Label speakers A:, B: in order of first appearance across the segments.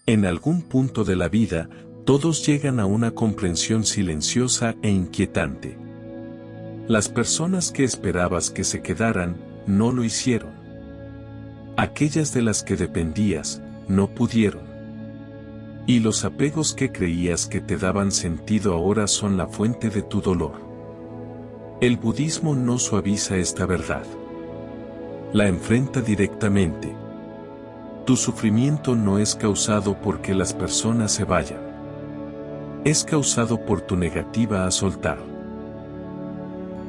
A: En algún punto de la vida, todos llegan a una comprensión silenciosa e inquietante. Las personas que esperabas que se quedaran, no lo hicieron. Aquellas de las que dependías, no pudieron. Y los apegos que creías que te daban sentido ahora son la fuente de tu dolor. El budismo no suaviza esta verdad. La enfrenta directamente. Tu sufrimiento no es causado porque las personas se vayan. Es causado por tu negativa a soltar.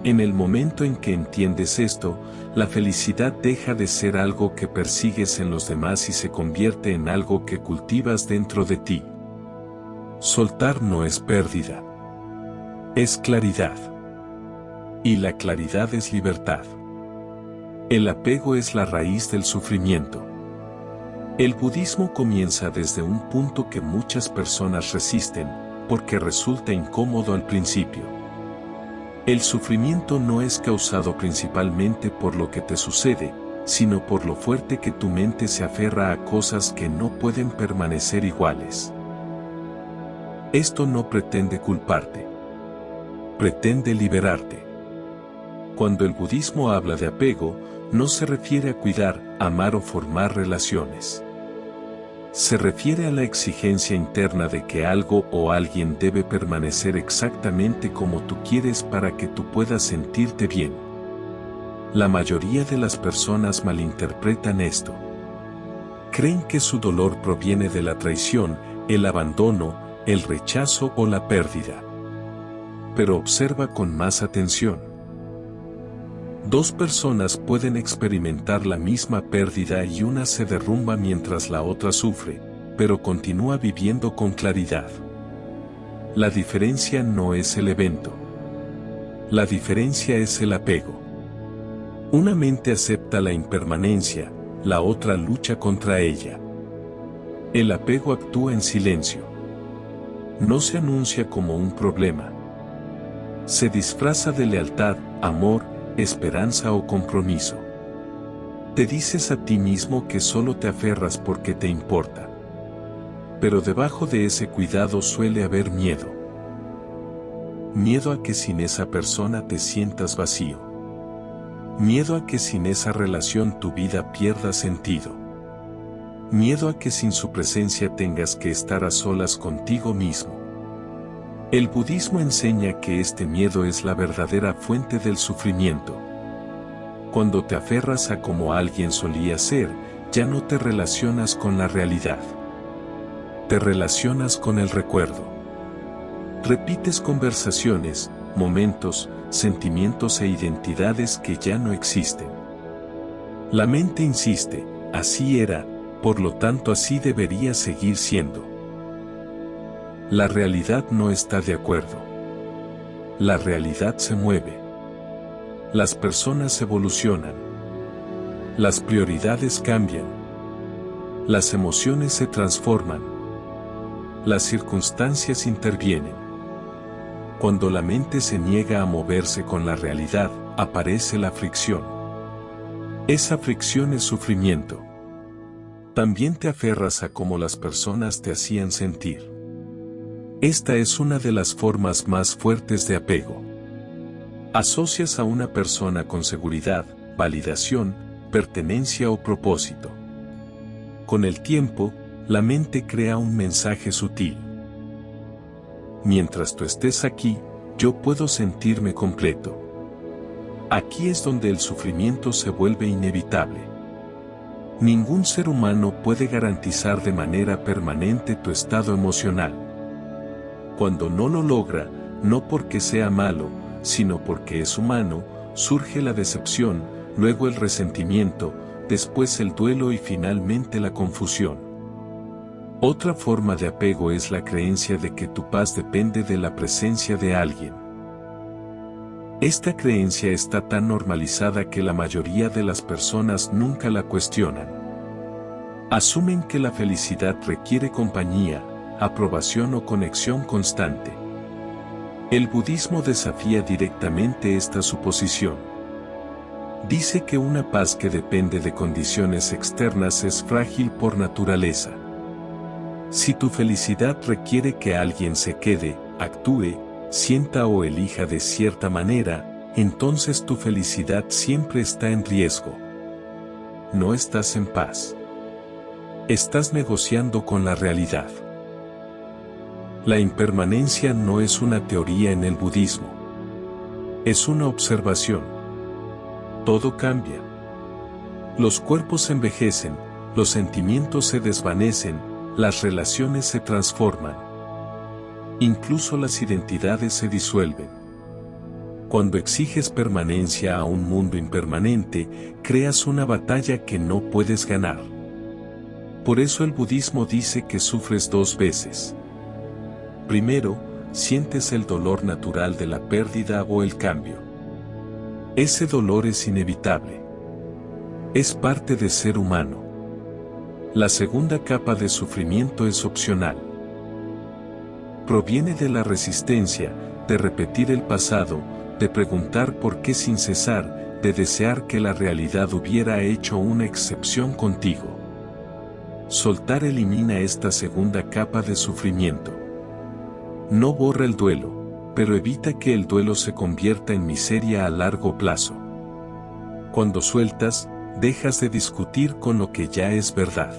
A: En el momento en que entiendes esto, la felicidad deja de ser algo que persigues en los demás y se convierte en algo que cultivas dentro de ti. Soltar no es pérdida. Es claridad. Y la claridad es libertad. El apego es la raíz del sufrimiento. El budismo comienza desde un punto que muchas personas resisten, porque resulta incómodo al principio. El sufrimiento no es causado principalmente por lo que te sucede, sino por lo fuerte que tu mente se aferra a cosas que no pueden permanecer iguales. Esto no pretende culparte. Pretende liberarte. Cuando el budismo habla de apego, no se refiere a cuidar, amar o formar relaciones. Se refiere a la exigencia interna de que algo o alguien debe permanecer exactamente como tú quieres para que tú puedas sentirte bien. La mayoría de las personas malinterpretan esto. Creen que su dolor proviene de la traición, el abandono, el rechazo o la pérdida. Pero observa con más atención. Dos personas pueden experimentar la misma pérdida y una se derrumba mientras la otra sufre, pero continúa viviendo con claridad. La diferencia no es el evento. La diferencia es el apego. Una mente acepta la impermanencia, la otra lucha contra ella. El apego actúa en silencio. No se anuncia como un problema. Se disfraza de lealtad, amor, esperanza o compromiso. Te dices a ti mismo que solo te aferras porque te importa. Pero debajo de ese cuidado suele haber miedo. Miedo a que sin esa persona te sientas vacío. Miedo a que sin esa relación tu vida pierda sentido. Miedo a que sin su presencia tengas que estar a solas contigo mismo. El budismo enseña que este miedo es la verdadera fuente del sufrimiento. Cuando te aferras a como alguien solía ser, ya no te relacionas con la realidad. Te relacionas con el recuerdo. Repites conversaciones, momentos, sentimientos e identidades que ya no existen. La mente insiste, así era, por lo tanto así debería seguir siendo. La realidad no está de acuerdo. La realidad se mueve. Las personas evolucionan. Las prioridades cambian. Las emociones se transforman. Las circunstancias intervienen. Cuando la mente se niega a moverse con la realidad, aparece la fricción. Esa fricción es sufrimiento. También te aferras a cómo las personas te hacían sentir. Esta es una de las formas más fuertes de apego. Asocias a una persona con seguridad, validación, pertenencia o propósito. Con el tiempo, la mente crea un mensaje sutil. Mientras tú estés aquí, yo puedo sentirme completo. Aquí es donde el sufrimiento se vuelve inevitable. Ningún ser humano puede garantizar de manera permanente tu estado emocional. Cuando no lo logra, no porque sea malo, sino porque es humano, surge la decepción, luego el resentimiento, después el duelo y finalmente la confusión. Otra forma de apego es la creencia de que tu paz depende de la presencia de alguien. Esta creencia está tan normalizada que la mayoría de las personas nunca la cuestionan. Asumen que la felicidad requiere compañía, aprobación o conexión constante. El budismo desafía directamente esta suposición. Dice que una paz que depende de condiciones externas es frágil por naturaleza. Si tu felicidad requiere que alguien se quede, actúe, sienta o elija de cierta manera, entonces tu felicidad siempre está en riesgo. No estás en paz. Estás negociando con la realidad. La impermanencia no es una teoría en el budismo. Es una observación. Todo cambia. Los cuerpos envejecen, los sentimientos se desvanecen, las relaciones se transforman. Incluso las identidades se disuelven. Cuando exiges permanencia a un mundo impermanente, creas una batalla que no puedes ganar. Por eso el budismo dice que sufres dos veces. Primero, sientes el dolor natural de la pérdida o el cambio. Ese dolor es inevitable. Es parte de ser humano. La segunda capa de sufrimiento es opcional. Proviene de la resistencia, de repetir el pasado, de preguntar por qué sin cesar, de desear que la realidad hubiera hecho una excepción contigo. Soltar elimina esta segunda capa de sufrimiento. No borra el duelo, pero evita que el duelo se convierta en miseria a largo plazo. Cuando sueltas, dejas de discutir con lo que ya es verdad.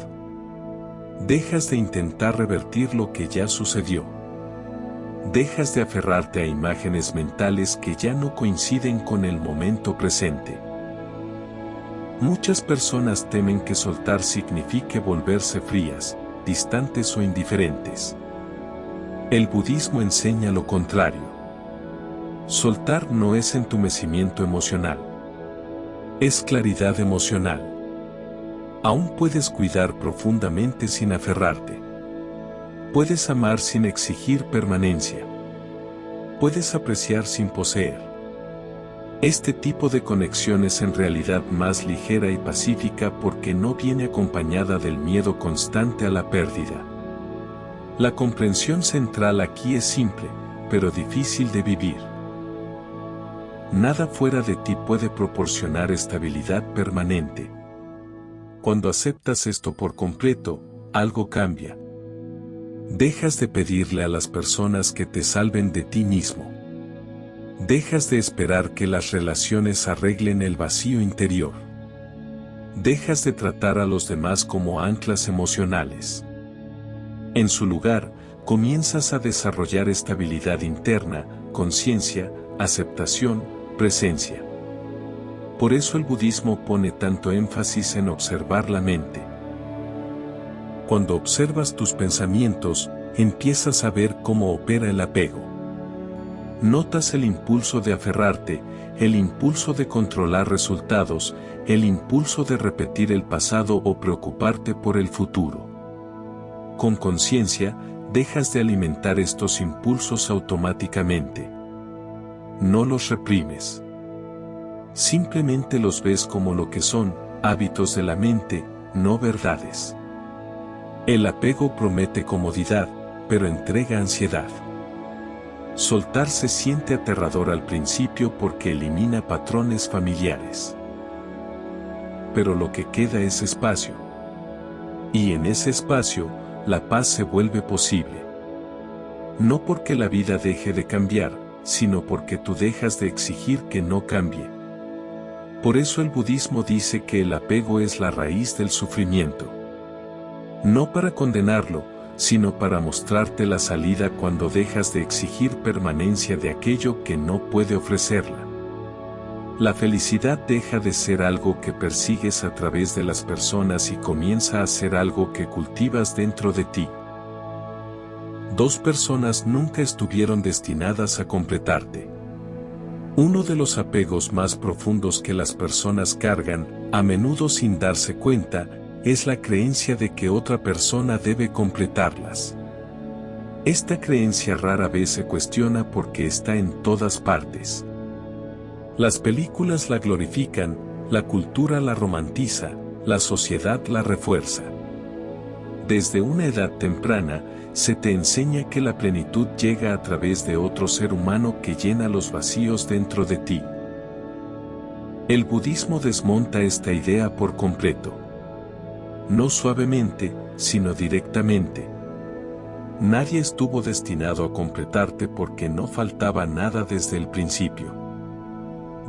A: Dejas de intentar revertir lo que ya sucedió. Dejas de aferrarte a imágenes mentales que ya no coinciden con el momento presente. Muchas personas temen que soltar signifique volverse frías, distantes o indiferentes. El budismo enseña lo contrario. Soltar no es entumecimiento emocional. Es claridad emocional. Aún puedes cuidar profundamente sin aferrarte. Puedes amar sin exigir permanencia. Puedes apreciar sin poseer. Este tipo de conexión es en realidad más ligera y pacífica porque no viene acompañada del miedo constante a la pérdida. La comprensión central aquí es simple, pero difícil de vivir. Nada fuera de ti puede proporcionar estabilidad permanente. Cuando aceptas esto por completo, algo cambia. Dejas de pedirle a las personas que te salven de ti mismo. Dejas de esperar que las relaciones arreglen el vacío interior. Dejas de tratar a los demás como anclas emocionales. En su lugar, comienzas a desarrollar estabilidad interna, conciencia, aceptación, presencia. Por eso el budismo pone tanto énfasis en observar la mente. Cuando observas tus pensamientos, empiezas a ver cómo opera el apego. Notas el impulso de aferrarte, el impulso de controlar resultados, el impulso de repetir el pasado o preocuparte por el futuro. Con conciencia, dejas de alimentar estos impulsos automáticamente. No los reprimes. Simplemente los ves como lo que son, hábitos de la mente, no verdades. El apego promete comodidad, pero entrega ansiedad. Soltar se siente aterrador al principio porque elimina patrones familiares. Pero lo que queda es espacio. Y en ese espacio, la paz se vuelve posible. No porque la vida deje de cambiar, sino porque tú dejas de exigir que no cambie. Por eso el budismo dice que el apego es la raíz del sufrimiento. No para condenarlo, sino para mostrarte la salida cuando dejas de exigir permanencia de aquello que no puede ofrecerla. La felicidad deja de ser algo que persigues a través de las personas y comienza a ser algo que cultivas dentro de ti. Dos personas nunca estuvieron destinadas a completarte. Uno de los apegos más profundos que las personas cargan, a menudo sin darse cuenta, es la creencia de que otra persona debe completarlas. Esta creencia rara vez se cuestiona porque está en todas partes. Las películas la glorifican, la cultura la romantiza, la sociedad la refuerza. Desde una edad temprana, se te enseña que la plenitud llega a través de otro ser humano que llena los vacíos dentro de ti. El budismo desmonta esta idea por completo. No suavemente, sino directamente. Nadie estuvo destinado a completarte porque no faltaba nada desde el principio.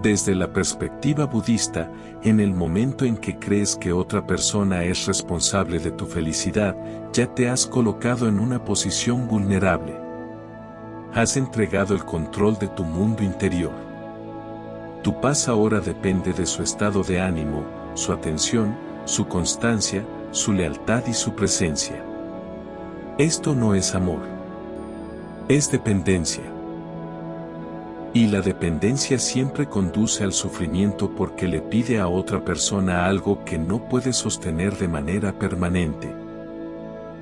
A: Desde la perspectiva budista, en el momento en que crees que otra persona es responsable de tu felicidad, ya te has colocado en una posición vulnerable. Has entregado el control de tu mundo interior. Tu paz ahora depende de su estado de ánimo, su atención, su constancia, su lealtad y su presencia. Esto no es amor. Es dependencia. Y la dependencia siempre conduce al sufrimiento porque le pide a otra persona algo que no puede sostener de manera permanente.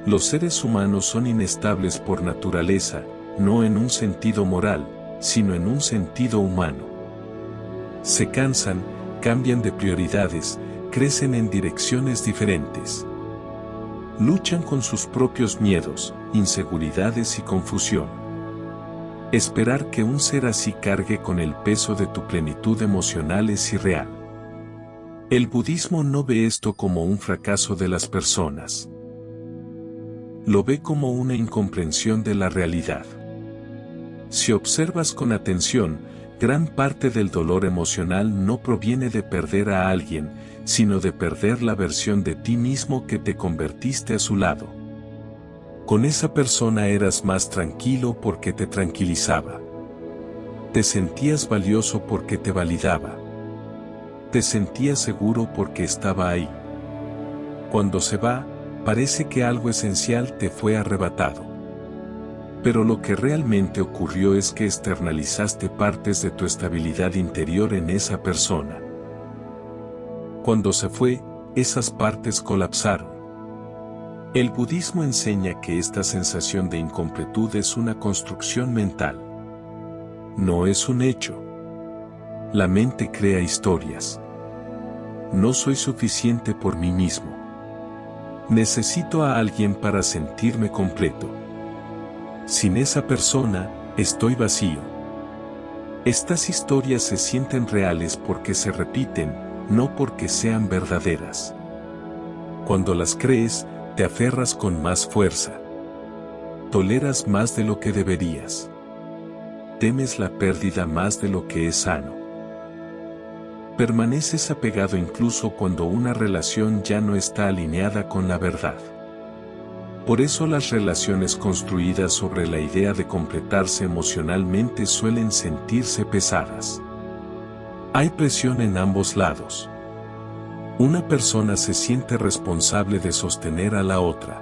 A: Los seres humanos son inestables por naturaleza, no en un sentido moral, sino en un sentido humano. Se cansan, cambian de prioridades, crecen en direcciones diferentes. Luchan con sus propios miedos, inseguridades y confusión. Esperar que un ser así cargue con el peso de tu plenitud emocional es irreal. El budismo no ve esto como un fracaso de las personas. Lo ve como una incomprensión de la realidad. Si observas con atención, gran parte del dolor emocional no proviene de perder a alguien, sino de perder la versión de ti mismo que te convertiste a su lado. Con esa persona eras más tranquilo porque te tranquilizaba. Te sentías valioso porque te validaba. Te sentías seguro porque estaba ahí. Cuando se va, parece que algo esencial te fue arrebatado. Pero lo que realmente ocurrió es que externalizaste partes de tu estabilidad interior en esa persona. Cuando se fue, esas partes colapsaron. El budismo enseña que esta sensación de incompletud es una construcción mental. No es un hecho. La mente crea historias. No soy suficiente por mí mismo. Necesito a alguien para sentirme completo. Sin esa persona, estoy vacío. Estas historias se sienten reales porque se repiten, no porque sean verdaderas. Cuando las crees, te aferras con más fuerza. Toleras más de lo que deberías. Temes la pérdida más de lo que es sano. Permaneces apegado incluso cuando una relación ya no está alineada con la verdad. Por eso las relaciones construidas sobre la idea de completarse emocionalmente suelen sentirse pesadas. Hay presión en ambos lados. Una persona se siente responsable de sostener a la otra.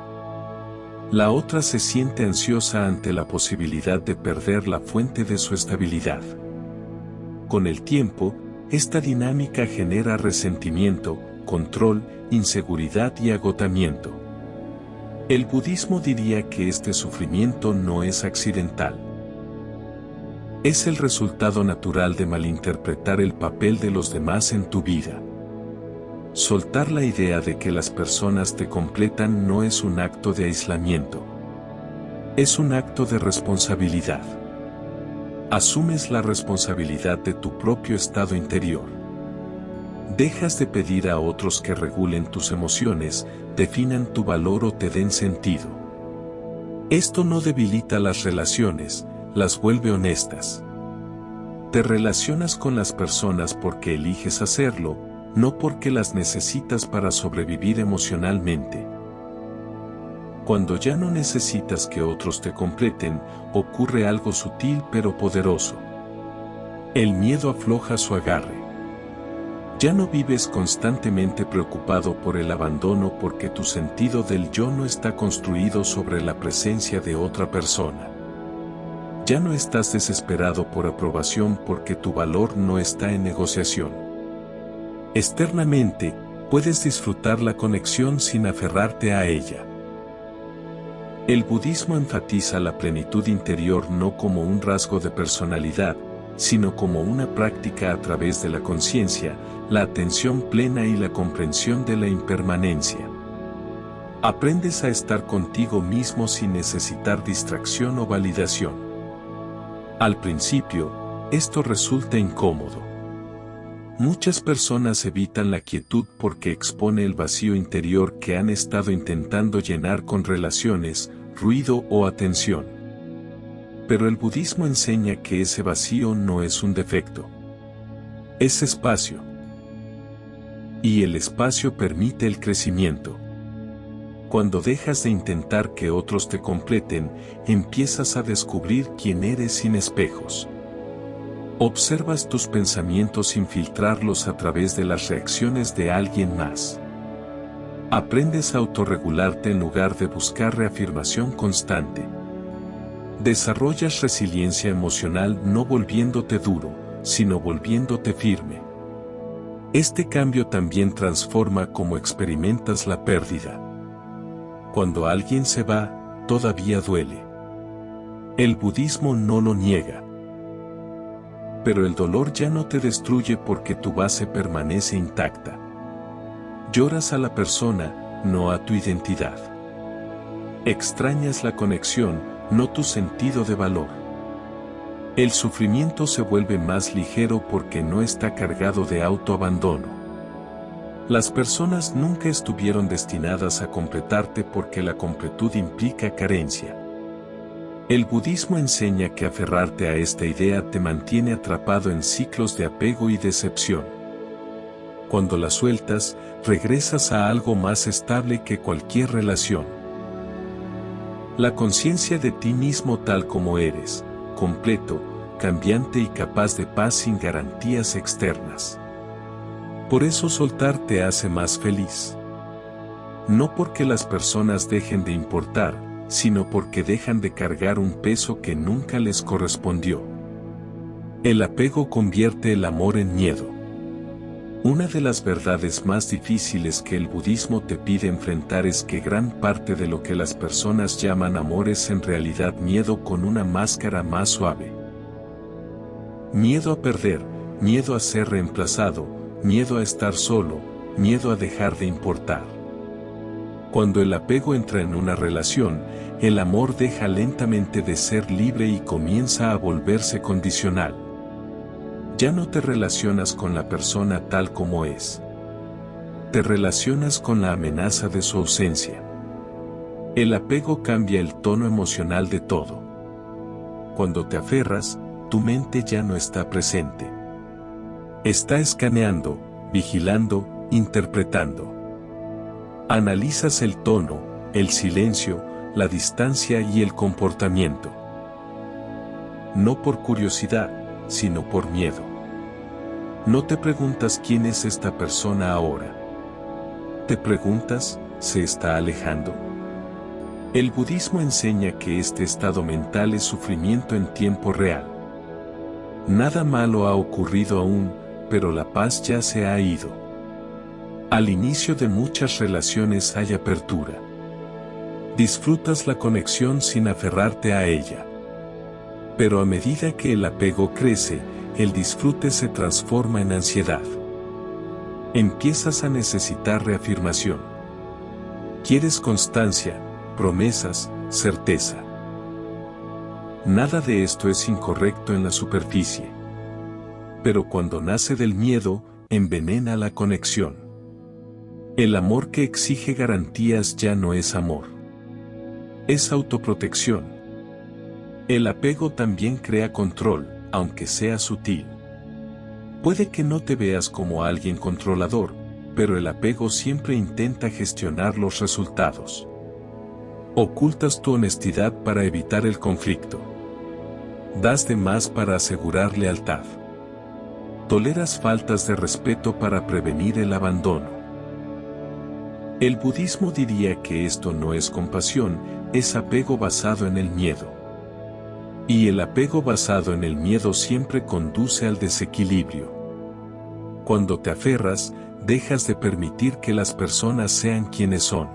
A: La otra se siente ansiosa ante la posibilidad de perder la fuente de su estabilidad. Con el tiempo, esta dinámica genera resentimiento, control, inseguridad y agotamiento. El budismo diría que este sufrimiento no es accidental. Es el resultado natural de malinterpretar el papel de los demás en tu vida. Soltar la idea de que las personas te completan no es un acto de aislamiento. Es un acto de responsabilidad. Asumes la responsabilidad de tu propio estado interior. Dejas de pedir a otros que regulen tus emociones, definan tu valor o te den sentido. Esto no debilita las relaciones, las vuelve honestas. Te relacionas con las personas porque eliges hacerlo, no porque las necesitas para sobrevivir emocionalmente. Cuando ya no necesitas que otros te completen, ocurre algo sutil pero poderoso. El miedo afloja su agarre. Ya no vives constantemente preocupado por el abandono porque tu sentido del yo no está construido sobre la presencia de otra persona. Ya no estás desesperado por aprobación porque tu valor no está en negociación. Externamente, puedes disfrutar la conexión sin aferrarte a ella. El budismo enfatiza la plenitud interior no como un rasgo de personalidad, sino como una práctica a través de la conciencia, la atención plena y la comprensión de la impermanencia. Aprendes a estar contigo mismo sin necesitar distracción o validación. Al principio, esto resulta incómodo. Muchas personas evitan la quietud porque expone el vacío interior que han estado intentando llenar con relaciones, ruido o atención. Pero el budismo enseña que ese vacío no es un defecto. Es espacio. Y el espacio permite el crecimiento. Cuando dejas de intentar que otros te completen, empiezas a descubrir quién eres sin espejos. Observas tus pensamientos sin filtrarlos a través de las reacciones de alguien más. Aprendes a autorregularte en lugar de buscar reafirmación constante. Desarrollas resiliencia emocional no volviéndote duro, sino volviéndote firme. Este cambio también transforma cómo experimentas la pérdida. Cuando alguien se va, todavía duele. El budismo no lo niega. Pero el dolor ya no te destruye porque tu base permanece intacta. Lloras a la persona, no a tu identidad. Extrañas la conexión, no tu sentido de valor. El sufrimiento se vuelve más ligero porque no está cargado de autoabandono. Las personas nunca estuvieron destinadas a completarte porque la completud implica carencia. El budismo enseña que aferrarte a esta idea te mantiene atrapado en ciclos de apego y decepción. Cuando la sueltas, regresas a algo más estable que cualquier relación. La conciencia de ti mismo tal como eres, completo, cambiante y capaz de paz sin garantías externas. Por eso soltar te hace más feliz. No porque las personas dejen de importar, sino porque dejan de cargar un peso que nunca les correspondió. El apego convierte el amor en miedo. Una de las verdades más difíciles que el budismo te pide enfrentar es que gran parte de lo que las personas llaman amor es en realidad miedo con una máscara más suave. Miedo a perder, miedo a ser reemplazado, miedo a estar solo, miedo a dejar de importar. Cuando el apego entra en una relación, el amor deja lentamente de ser libre y comienza a volverse condicional. Ya no te relacionas con la persona tal como es. Te relacionas con la amenaza de su ausencia. El apego cambia el tono emocional de todo. Cuando te aferras, tu mente ya no está presente. Está escaneando, vigilando, interpretando. Analizas el tono, el silencio, la distancia y el comportamiento. No por curiosidad, sino por miedo. No te preguntas quién es esta persona ahora. Te preguntas, ¿se está alejando? El budismo enseña que este estado mental es sufrimiento en tiempo real. Nada malo ha ocurrido aún, pero la paz ya se ha ido. Al inicio de muchas relaciones hay apertura. Disfrutas la conexión sin aferrarte a ella. Pero a medida que el apego crece, el disfrute se transforma en ansiedad. Empiezas a necesitar reafirmación. Quieres constancia, promesas, certeza. Nada de esto es incorrecto en la superficie. Pero cuando nace del miedo, envenena la conexión. El amor que exige garantías ya no es amor. Es autoprotección. El apego también crea control, aunque sea sutil. Puede que no te veas como alguien controlador, pero el apego siempre intenta gestionar los resultados. Ocultas tu honestidad para evitar el conflicto. Das de más para asegurar lealtad. Toleras faltas de respeto para prevenir el abandono. El budismo diría que esto no es compasión, es apego basado en el miedo. Y el apego basado en el miedo siempre conduce al desequilibrio. Cuando te aferras, dejas de permitir que las personas sean quienes son.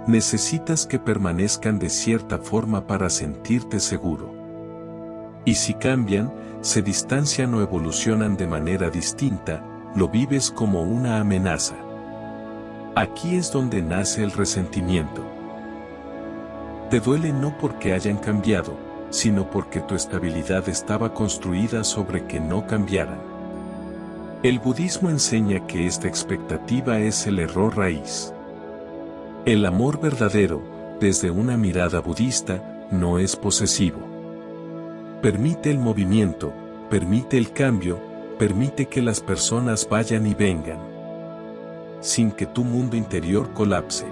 A: Necesitas que permanezcan de cierta forma para sentirte seguro. Y si cambian, se distancian o evolucionan de manera distinta, lo vives como una amenaza. Aquí es donde nace el resentimiento. Te duele no porque hayan cambiado, sino porque tu estabilidad estaba construida sobre que no cambiaran. El budismo enseña que esta expectativa es el error raíz. El amor verdadero, desde una mirada budista, no es posesivo. Permite el movimiento, permite el cambio, permite que las personas vayan y vengan, sin que tu mundo interior colapse.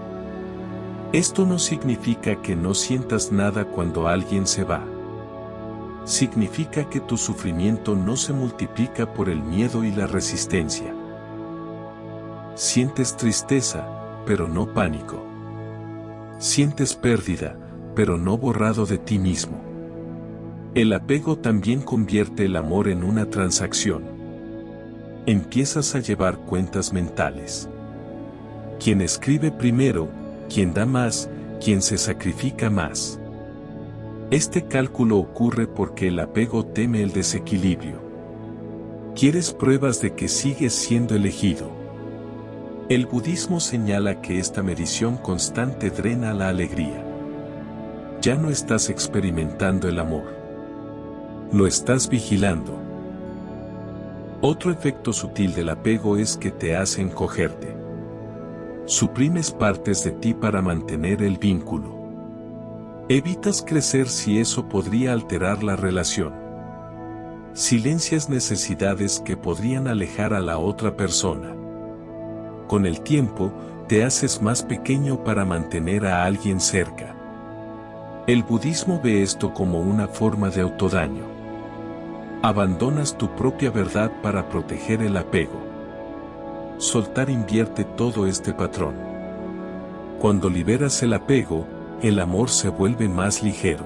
A: Esto no significa que no sientas nada cuando alguien se va. Significa que tu sufrimiento no se multiplica por el miedo y la resistencia. Sientes tristeza, pero no pánico. Sientes pérdida, pero no borrado de ti mismo. El apego también convierte el amor en una transacción. Empiezas a llevar cuentas mentales. Quien escribe primero, quien da más, quien se sacrifica más. Este cálculo ocurre porque el apego teme el desequilibrio. Quieres pruebas de que sigues siendo elegido. El budismo señala que esta medición constante drena la alegría. Ya no estás experimentando el amor. Lo estás vigilando. Otro efecto sutil del apego es que te hace encogerte. Suprimes partes de ti para mantener el vínculo. Evitas crecer si eso podría alterar la relación. Silencias necesidades que podrían alejar a la otra persona. Con el tiempo, te haces más pequeño para mantener a alguien cerca. El budismo ve esto como una forma de autodaño. Abandonas tu propia verdad para proteger el apego. Soltar invierte todo este patrón. Cuando liberas el apego, el amor se vuelve más ligero.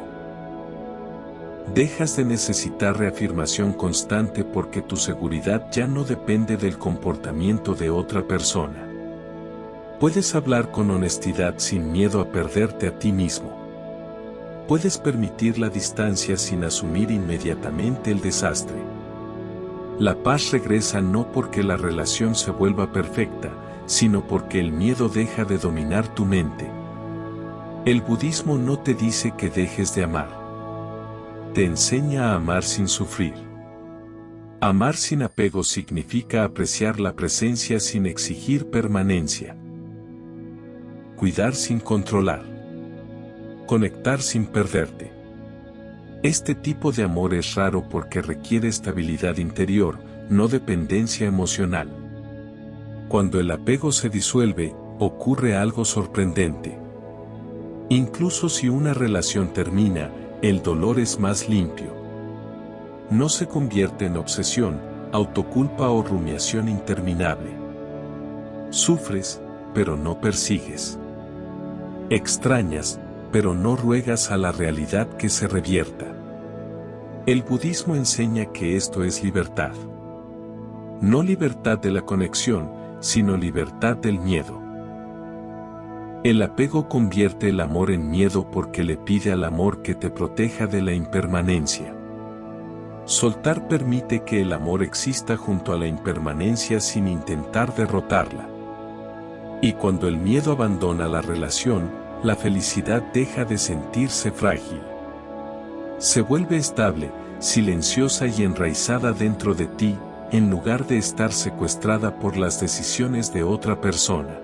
A: Dejas de necesitar reafirmación constante porque tu seguridad ya no depende del comportamiento de otra persona. Puedes hablar con honestidad sin miedo a perderte a ti mismo. Puedes permitir la distancia sin asumir inmediatamente el desastre. La paz regresa no porque la relación se vuelva perfecta, sino porque el miedo deja de dominar tu mente. El budismo no te dice que dejes de amar. Te enseña a amar sin sufrir. Amar sin apego significa apreciar la presencia sin exigir permanencia. Cuidar sin controlar. Conectar sin perderte. Este tipo de amor es raro porque requiere estabilidad interior, no dependencia emocional. Cuando el apego se disuelve, ocurre algo sorprendente. Incluso si una relación termina, el dolor es más limpio. No se convierte en obsesión, autoculpa o rumiación interminable. Sufres, pero no persigues. Extrañas, pero no ruegas a la realidad que se revierta. El budismo enseña que esto es libertad. No libertad de la conexión, sino libertad del miedo. El apego convierte el amor en miedo porque le pide al amor que te proteja de la impermanencia. Soltar permite que el amor exista junto a la impermanencia sin intentar derrotarla. Y cuando el miedo abandona la relación, la felicidad deja de sentirse frágil. Se vuelve estable, silenciosa y enraizada dentro de ti, en lugar de estar secuestrada por las decisiones de otra persona.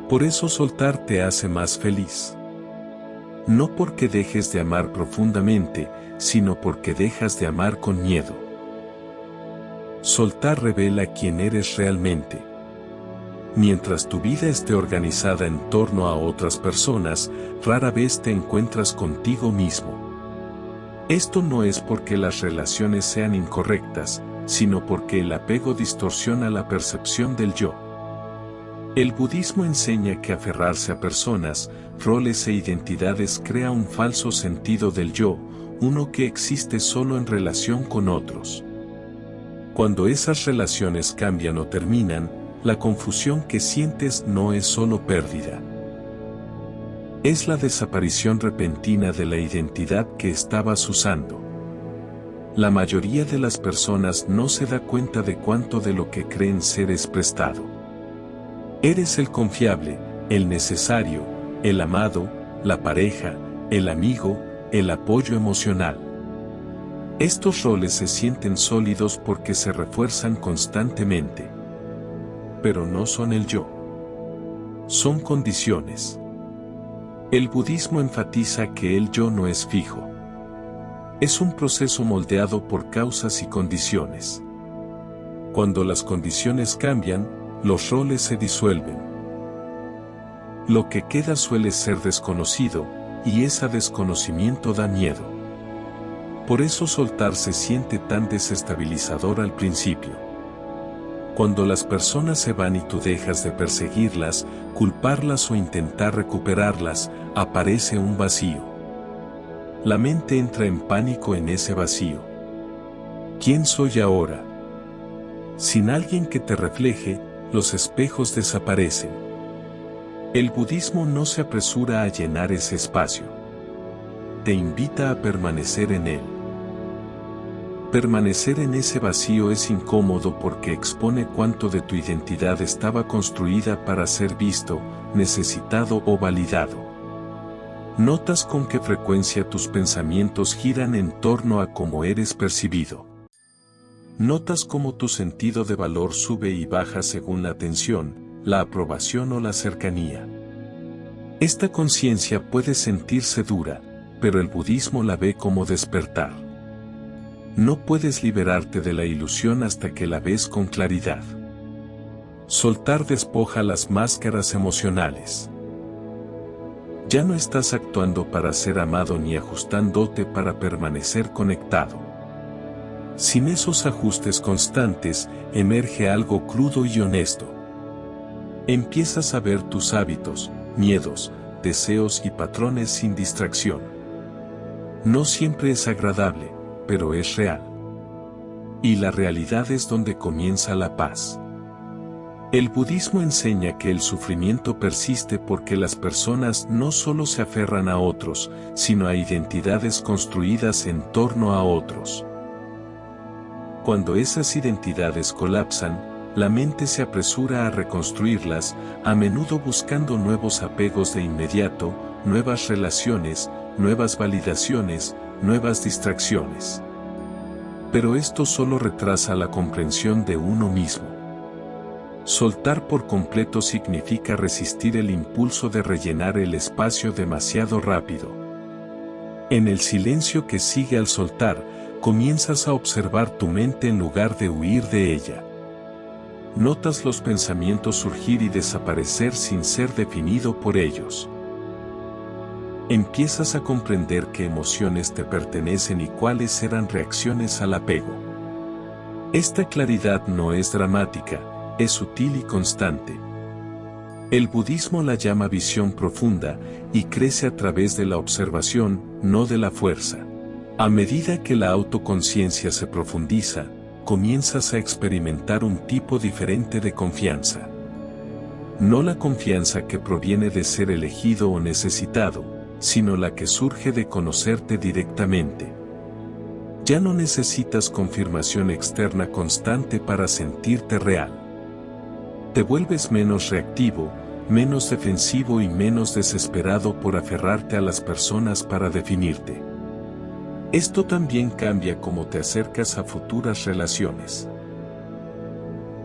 A: Por eso soltar te hace más feliz. No porque dejes de amar profundamente, sino porque dejas de amar con miedo. Soltar revela quién eres realmente. Mientras tu vida esté organizada en torno a otras personas, rara vez te encuentras contigo mismo. Esto no es porque las relaciones sean incorrectas, sino porque el apego distorsiona la percepción del yo. El budismo enseña que aferrarse a personas, roles e identidades crea un falso sentido del yo, uno que existe solo en relación con otros. Cuando esas relaciones cambian o terminan, la confusión que sientes no es solo pérdida. Es la desaparición repentina de la identidad que estabas usando. La mayoría de las personas no se da cuenta de cuánto de lo que creen ser es prestado. Eres el confiable, el necesario, el amado, la pareja, el amigo, el apoyo emocional. Estos roles se sienten sólidos porque se refuerzan constantemente. Pero no son el yo. Son condiciones. El budismo enfatiza que el yo no es fijo. Es un proceso moldeado por causas y condiciones. Cuando las condiciones cambian, los roles se disuelven. Lo que queda suele ser desconocido, y ese desconocimiento da miedo. Por eso soltar se siente tan desestabilizador al principio. Cuando las personas se van y tú dejas de perseguirlas, culparlas o intentar recuperarlas, aparece un vacío. La mente entra en pánico en ese vacío. ¿Quién soy ahora? Sin alguien que te refleje, los espejos desaparecen. El budismo no se apresura a llenar ese espacio. Te invita a permanecer en él. Permanecer en ese vacío es incómodo porque expone cuánto de tu identidad estaba construida para ser visto, necesitado o validado. Notas con qué frecuencia tus pensamientos giran en torno a cómo eres percibido. Notas cómo tu sentido de valor sube y baja según la atención, la aprobación o la cercanía. Esta conciencia puede sentirse dura, pero el budismo la ve como despertar. No puedes liberarte de la ilusión hasta que la ves con claridad. Soltar despoja las máscaras emocionales. Ya no estás actuando para ser amado ni ajustándote para permanecer conectado. Sin esos ajustes constantes, emerge algo crudo y honesto. Empiezas a ver tus hábitos, miedos, deseos y patrones sin distracción. No siempre es agradable, pero es real. Y la realidad es donde comienza la paz. El budismo enseña que el sufrimiento persiste porque las personas no solo se aferran a otros, sino a identidades construidas en torno a otros. Cuando esas identidades colapsan, la mente se apresura a reconstruirlas, a menudo buscando nuevos apegos de inmediato, nuevas relaciones, nuevas validaciones, nuevas distracciones. Pero esto solo retrasa la comprensión de uno mismo. Soltar por completo significa resistir el impulso de rellenar el espacio demasiado rápido. En el silencio que sigue al soltar, comienzas a observar tu mente en lugar de huir de ella. Notas los pensamientos surgir y desaparecer sin ser definido por ellos. Empiezas a comprender qué emociones te pertenecen y cuáles eran reacciones al apego. Esta claridad no es dramática, es sutil y constante. El budismo la llama visión profunda y crece a través de la observación, no de la fuerza. A medida que la autoconciencia se profundiza, comienzas a experimentar un tipo diferente de confianza. No la confianza que proviene de ser elegido o necesitado, sino la que surge de conocerte directamente. Ya no necesitas confirmación externa constante para sentirte real. Te vuelves menos reactivo, menos defensivo y menos desesperado por aferrarte a las personas para definirte. Esto también cambia cómo te acercas a futuras relaciones.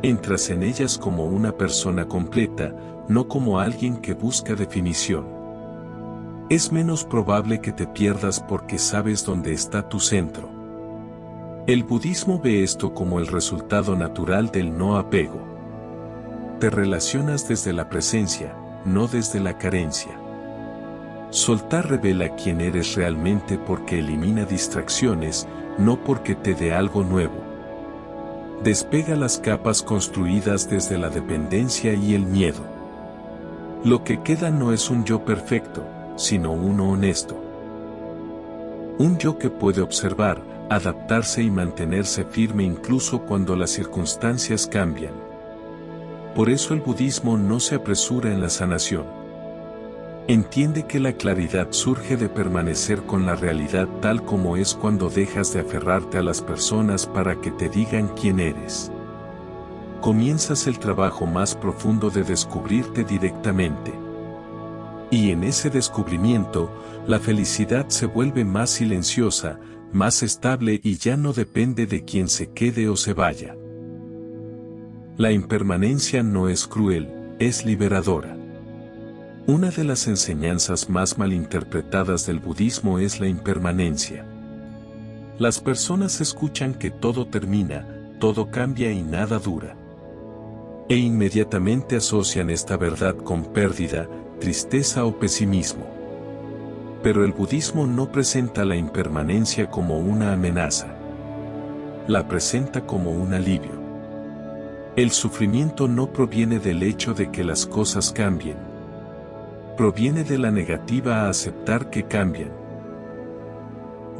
A: Entras en ellas como una persona completa, no como alguien que busca definición. Es menos probable que te pierdas porque sabes dónde está tu centro. El budismo ve esto como el resultado natural del no apego. Te relacionas desde la presencia, no desde la carencia. Soltar revela quién eres realmente porque elimina distracciones, no porque te dé algo nuevo. Despega las capas construidas desde la dependencia y el miedo. Lo que queda no es un yo perfecto, sino uno honesto. Un yo que puede observar, adaptarse y mantenerse firme incluso cuando las circunstancias cambian. Por eso el budismo no se apresura en la sanación. Entiende que la claridad surge de permanecer con la realidad tal como es cuando dejas de aferrarte a las personas para que te digan quién eres. Comienzas el trabajo más profundo de descubrirte directamente. Y en ese descubrimiento, la felicidad se vuelve más silenciosa, más estable y ya no depende de quién se quede o se vaya. La impermanencia no es cruel, es liberadora. Una de las enseñanzas más malinterpretadas del budismo es la impermanencia. Las personas escuchan que todo termina, todo cambia y nada dura. E inmediatamente asocian esta verdad con pérdida, tristeza o pesimismo. Pero el budismo no presenta la impermanencia como una amenaza. La presenta como un alivio. El sufrimiento no proviene del hecho de que las cosas cambien. Proviene de la negativa a aceptar que cambian.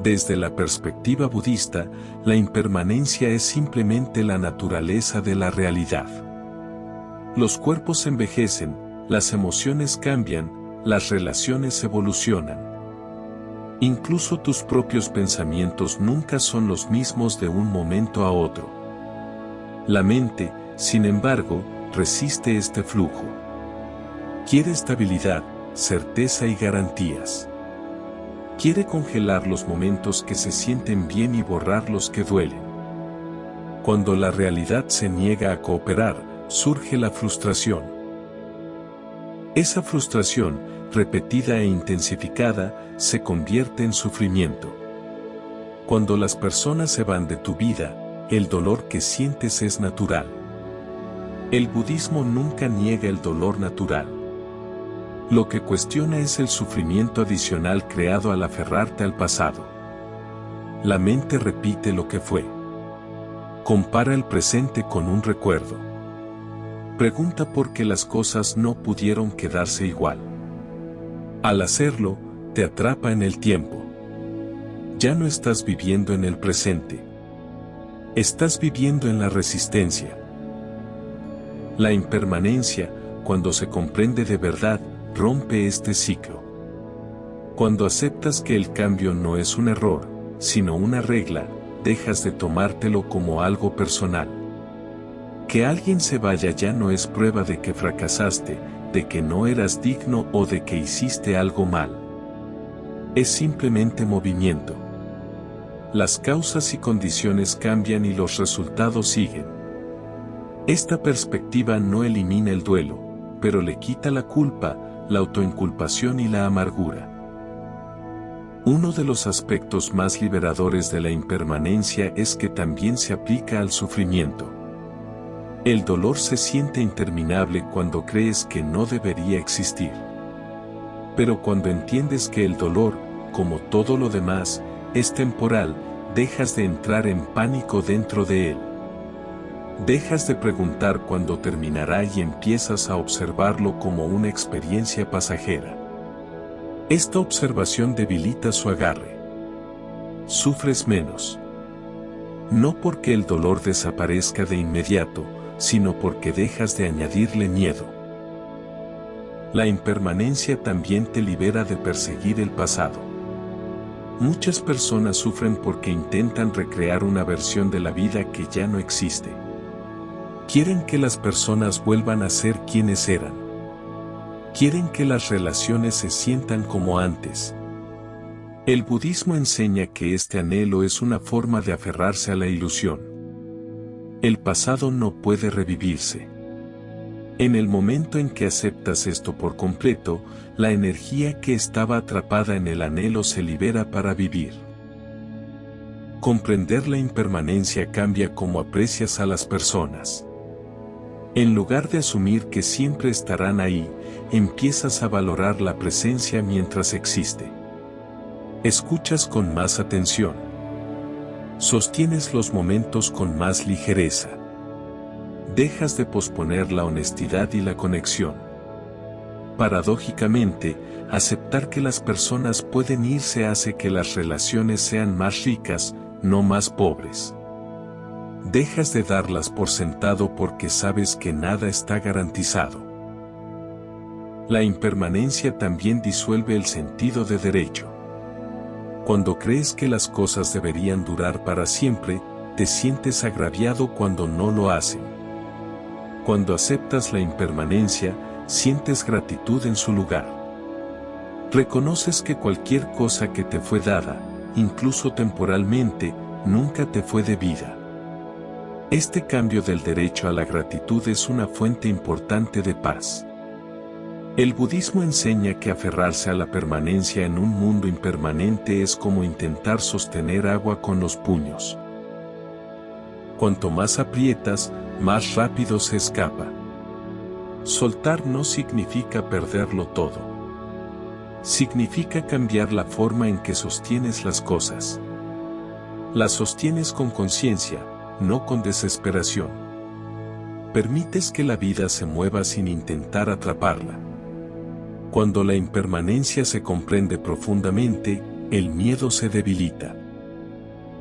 A: Desde la perspectiva budista, la impermanencia es simplemente la naturaleza de la realidad. Los cuerpos envejecen, las emociones cambian, las relaciones evolucionan. Incluso tus propios pensamientos nunca son los mismos de un momento a otro. La mente, sin embargo, resiste este flujo. Quiere estabilidad, certeza y garantías. Quiere congelar los momentos que se sienten bien y borrar los que duelen. Cuando la realidad se niega a cooperar, surge la frustración. Esa frustración, repetida e intensificada, se convierte en sufrimiento. Cuando las personas se van de tu vida, el dolor que sientes es natural. El budismo nunca niega el dolor natural. Lo que cuestiona es el sufrimiento adicional creado al aferrarte al pasado. La mente repite lo que fue. Compara el presente con un recuerdo. Pregunta por qué las cosas no pudieron quedarse igual. Al hacerlo, te atrapa en el tiempo. Ya no estás viviendo en el presente. Estás viviendo en la resistencia. La impermanencia, cuando se comprende de verdad, rompe este ciclo. Cuando aceptas que el cambio no es un error, sino una regla, dejas de tomártelo como algo personal. Que alguien se vaya ya no es prueba de que fracasaste, de que no eras digno o de que hiciste algo mal. Es simplemente movimiento. Las causas y condiciones cambian y los resultados siguen. Esta perspectiva no elimina el duelo, pero le quita la culpa, la autoinculpación y la amargura. Uno de los aspectos más liberadores de la impermanencia es que también se aplica al sufrimiento. El dolor se siente interminable cuando crees que no debería existir. Pero cuando entiendes que el dolor, como todo lo demás, es temporal, dejas de entrar en pánico dentro de él. Dejas de preguntar cuándo terminará y empiezas a observarlo como una experiencia pasajera. Esta observación debilita su agarre. Sufres menos. No porque el dolor desaparezca de inmediato, sino porque dejas de añadirle miedo. La impermanencia también te libera de perseguir el pasado. Muchas personas sufren porque intentan recrear una versión de la vida que ya no existe. Quieren que las personas vuelvan a ser quienes eran. Quieren que las relaciones se sientan como antes. El budismo enseña que este anhelo es una forma de aferrarse a la ilusión. El pasado no puede revivirse. En el momento en que aceptas esto por completo, la energía que estaba atrapada en el anhelo se libera para vivir. Comprender la impermanencia cambia cómo aprecias a las personas. En lugar de asumir que siempre estarán ahí, empiezas a valorar la presencia mientras existe. Escuchas con más atención. Sostienes los momentos con más ligereza. Dejas de posponer la honestidad y la conexión. Paradójicamente, aceptar que las personas pueden irse hace que las relaciones sean más ricas, no más pobres. Dejas de darlas por sentado porque sabes que nada está garantizado. La impermanencia también disuelve el sentido de derecho. Cuando crees que las cosas deberían durar para siempre, te sientes agraviado cuando no lo hacen. Cuando aceptas la impermanencia, sientes gratitud en su lugar. Reconoces que cualquier cosa que te fue dada, incluso temporalmente, nunca te fue debida. Este cambio del derecho a la gratitud es una fuente importante de paz. El budismo enseña que aferrarse a la permanencia en un mundo impermanente es como intentar sostener agua con los puños. Cuanto más aprietas, más rápido se escapa. Soltar no significa perderlo todo. Significa cambiar la forma en que sostienes las cosas. Las sostienes con conciencia, no con desesperación. Permites que la vida se mueva sin intentar atraparla. Cuando la impermanencia se comprende profundamente, el miedo se debilita.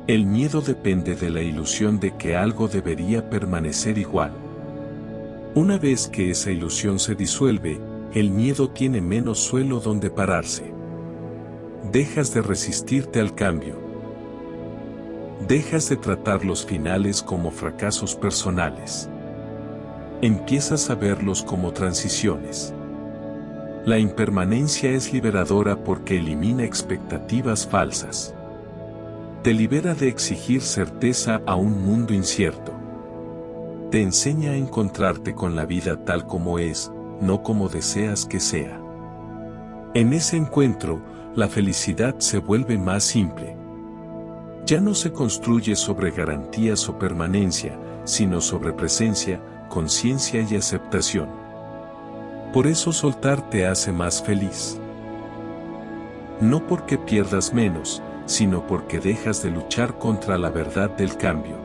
A: El miedo depende de la ilusión de que algo debería permanecer igual. Una vez que esa ilusión se disuelve, el miedo tiene menos suelo donde pararse. Dejas de resistirte al cambio. Dejas de tratar los finales como fracasos personales. Empiezas a verlos como transiciones. La impermanencia es liberadora porque elimina expectativas falsas. Te libera de exigir certeza a un mundo incierto. Te enseña a encontrarte con la vida tal como es, no como deseas que sea. En ese encuentro, la felicidad se vuelve más simple. Ya no se construye sobre garantías o permanencia, sino sobre presencia, conciencia y aceptación. Por eso soltar te hace más feliz. No porque pierdas menos, sino porque dejas de luchar contra la verdad del cambio.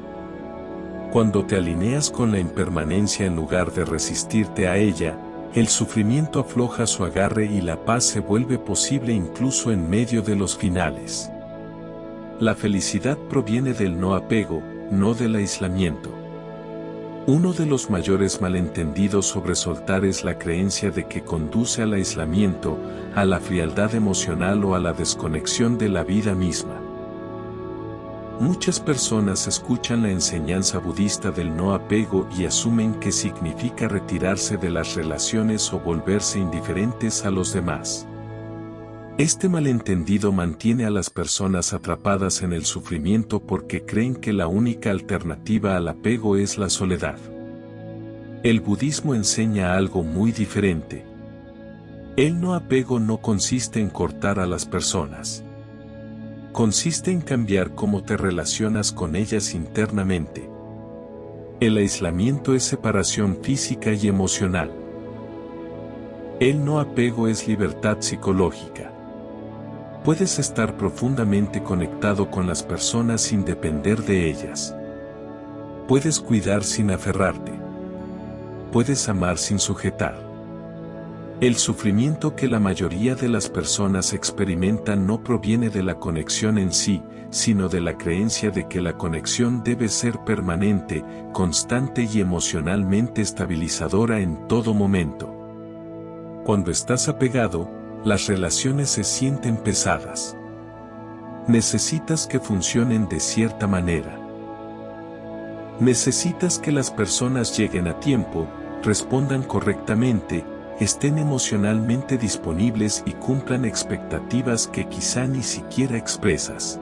A: Cuando te alineas con la impermanencia en lugar de resistirte a ella, el sufrimiento afloja su agarre y la paz se vuelve posible incluso en medio de los finales. La felicidad proviene del no apego, no del aislamiento. Uno de los mayores malentendidos sobre soltar es la creencia de que conduce al aislamiento, a la frialdad emocional o a la desconexión de la vida misma. Muchas personas escuchan la enseñanza budista del no apego y asumen que significa retirarse de las relaciones o volverse indiferentes a los demás. Este malentendido mantiene a las personas atrapadas en el sufrimiento porque creen que la única alternativa al apego es la soledad. El budismo enseña algo muy diferente. El no apego no consiste en cortar a las personas. Consiste en cambiar cómo te relacionas con ellas internamente. El aislamiento es separación física y emocional. El no apego es libertad psicológica. Puedes estar profundamente conectado con las personas sin depender de ellas. Puedes cuidar sin aferrarte. Puedes amar sin sujetar. El sufrimiento que la mayoría de las personas experimentan no proviene de la conexión en sí, sino de la creencia de que la conexión debe ser permanente, constante y emocionalmente estabilizadora en todo momento. Cuando estás apegado, las relaciones se sienten pesadas. Necesitas que funcionen de cierta manera. Necesitas que las personas lleguen a tiempo, respondan correctamente, estén emocionalmente disponibles y cumplan expectativas que quizá ni siquiera expresas.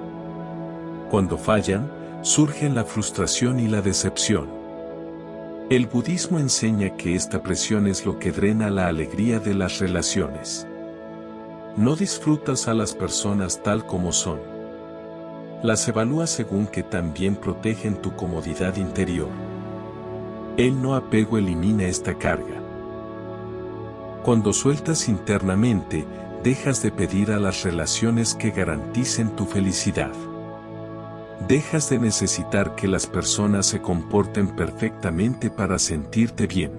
A: Cuando fallan, surgen la frustración y la decepción. El budismo enseña que esta presión es lo que drena la alegría de las relaciones. No disfrutas a las personas tal como son. Las evalúas según que también protegen tu comodidad interior. El no apego elimina esta carga. Cuando sueltas internamente, dejas de pedir a las relaciones que garanticen tu felicidad. Dejas de necesitar que las personas se comporten perfectamente para sentirte bien.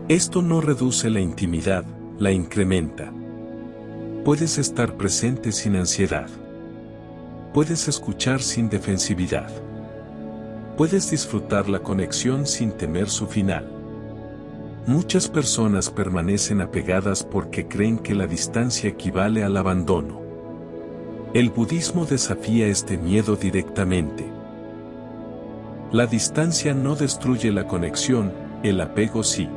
A: Esto no reduce la intimidad, la incrementa. Puedes estar presente sin ansiedad. Puedes escuchar sin defensividad. Puedes disfrutar la conexión sin temer su final. Muchas personas permanecen apegadas porque creen que la distancia equivale al abandono. El budismo desafía este miedo directamente. La distancia no destruye la conexión, el apego sí.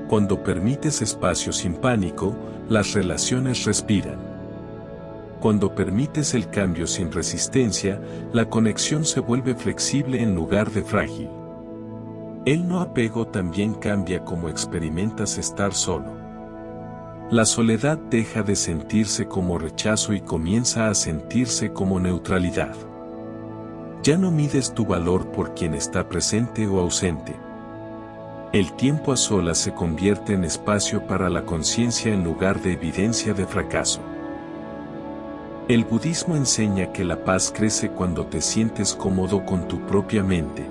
A: Cuando permites espacio sin pánico, las relaciones respiran. Cuando permites el cambio sin resistencia, la conexión se vuelve flexible en lugar de frágil. El no apego también cambia cómo experimentas estar solo. La soledad deja de sentirse como rechazo y comienza a sentirse como neutralidad. Ya no mides tu valor por quien está presente o ausente. El tiempo a solas se convierte en espacio para la conciencia en lugar de evidencia de fracaso. El budismo enseña que la paz crece cuando te sientes cómodo con tu propia mente.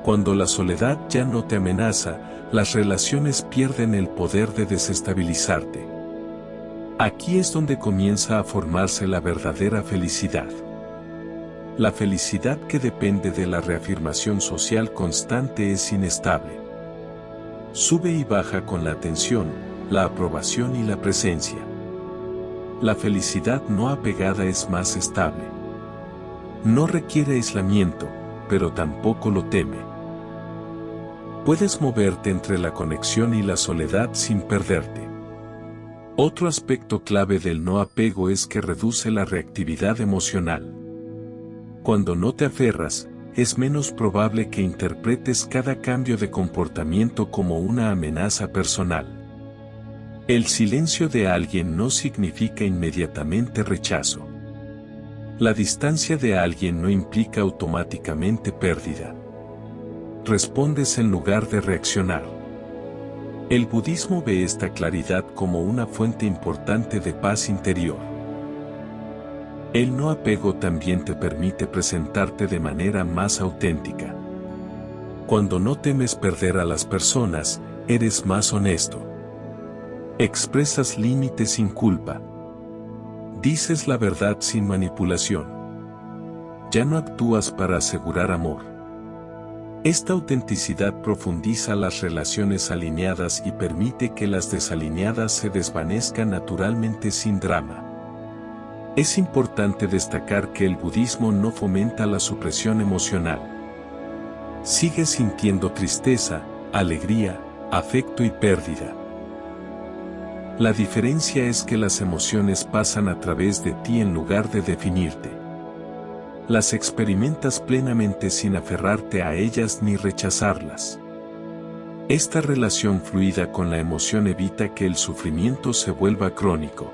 A: Cuando la soledad ya no te amenaza, las relaciones pierden el poder de desestabilizarte. Aquí es donde comienza a formarse la verdadera felicidad. La felicidad que depende de la reafirmación social constante es inestable. Sube y baja con la atención, la aprobación y la presencia. La felicidad no apegada es más estable. No requiere aislamiento, pero tampoco lo teme. Puedes moverte entre la conexión y la soledad sin perderte. Otro aspecto clave del no apego es que reduce la reactividad emocional. Cuando no te aferras, es menos probable que interpretes cada cambio de comportamiento como una amenaza personal. El silencio de alguien no significa inmediatamente rechazo. La distancia de alguien no implica automáticamente pérdida. Respondes en lugar de reaccionar. El budismo ve esta claridad como una fuente importante de paz interior. El no apego también te permite presentarte de manera más auténtica. Cuando no temes perder a las personas, eres más honesto. Expresas límites sin culpa. Dices la verdad sin manipulación. Ya no actúas para asegurar amor. Esta autenticidad profundiza las relaciones alineadas y permite que las desalineadas se desvanezcan naturalmente sin drama. Es importante destacar que el budismo no fomenta la supresión emocional. Sigues sintiendo tristeza, alegría, afecto y pérdida. La diferencia es que las emociones pasan a través de ti en lugar de definirte. Las experimentas plenamente sin aferrarte a ellas ni rechazarlas. Esta relación fluida con la emoción evita que el sufrimiento se vuelva crónico.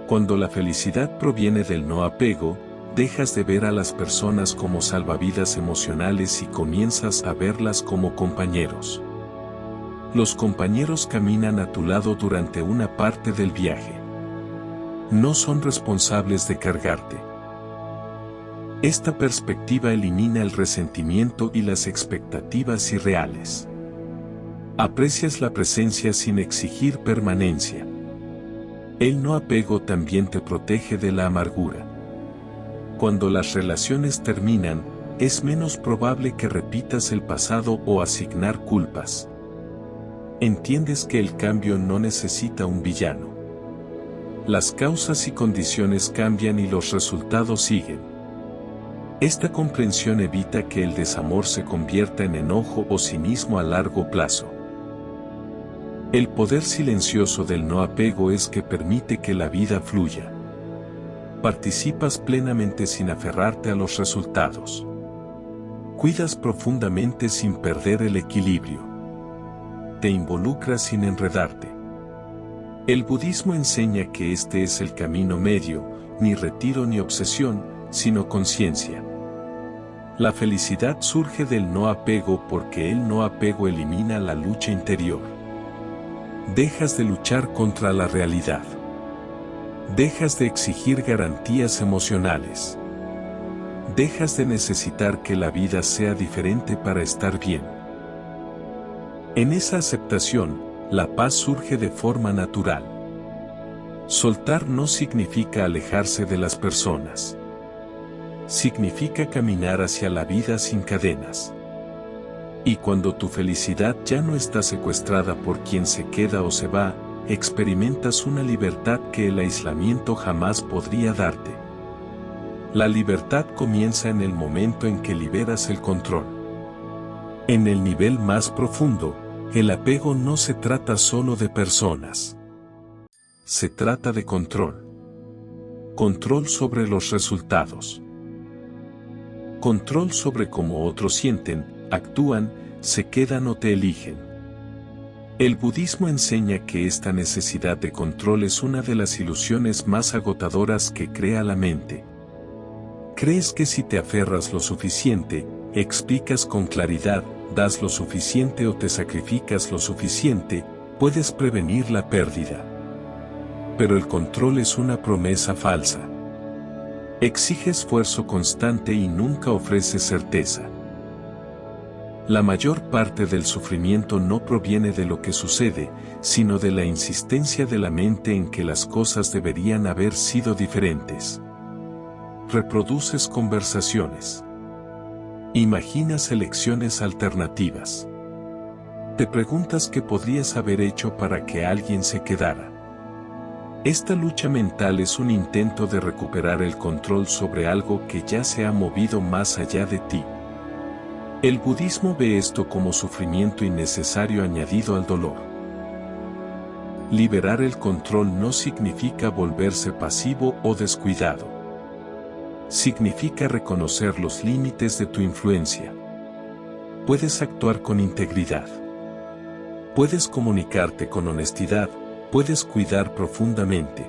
A: Cuando la felicidad proviene del no apego, dejas de ver a las personas como salvavidas emocionales y comienzas a verlas como compañeros. Los compañeros caminan a tu lado durante una parte del viaje. No son responsables de cargarte. Esta perspectiva elimina el resentimiento y las expectativas irreales. Aprecias la presencia sin exigir permanencia. El no apego también te protege de la amargura. Cuando las relaciones terminan, es menos probable que repitas el pasado o asignar culpas. Entiendes que el cambio no necesita un villano. Las causas y condiciones cambian y los resultados siguen. Esta comprensión evita que el desamor se convierta en enojo o cinismo a largo plazo. El poder silencioso del no apego es que permite que la vida fluya. Participas plenamente sin aferrarte a los resultados. Cuidas profundamente sin perder el equilibrio. Te involucras sin enredarte. El budismo enseña que este es el camino medio, ni retiro ni obsesión, sino conciencia. La felicidad surge del no apego porque el no apego elimina la lucha interior. Dejas de luchar contra la realidad. Dejas de exigir garantías emocionales. Dejas de necesitar que la vida sea diferente para estar bien. En esa aceptación, la paz surge de forma natural. Soltar no significa alejarse de las personas. Significa caminar hacia la vida sin cadenas. Y cuando tu felicidad ya no está secuestrada por quien se queda o se va, experimentas una libertad que el aislamiento jamás podría darte. La libertad comienza en el momento en que liberas el control. En el nivel más profundo, el apego no se trata solo de personas. Se trata de control. Control sobre los resultados. Control sobre cómo otros sienten, actúan, se quedan o te eligen. El budismo enseña que esta necesidad de control es una de las ilusiones más agotadoras que crea la mente. Crees que si te aferras lo suficiente, explicas con claridad, das lo suficiente o te sacrificas lo suficiente, puedes prevenir la pérdida. Pero el control es una promesa falsa. Exige esfuerzo constante y nunca ofrece certeza. La mayor parte del sufrimiento no proviene de lo que sucede, sino de la insistencia de la mente en que las cosas deberían haber sido diferentes. Reproduces conversaciones. Imaginas elecciones alternativas. Te preguntas qué podrías haber hecho para que alguien se quedara. Esta lucha mental es un intento de recuperar el control sobre algo que ya se ha movido más allá de ti. El budismo ve esto como sufrimiento innecesario añadido al dolor. Liberar el control no significa volverse pasivo o descuidado. Significa reconocer los límites de tu influencia. Puedes actuar con integridad. Puedes comunicarte con honestidad, puedes cuidar profundamente.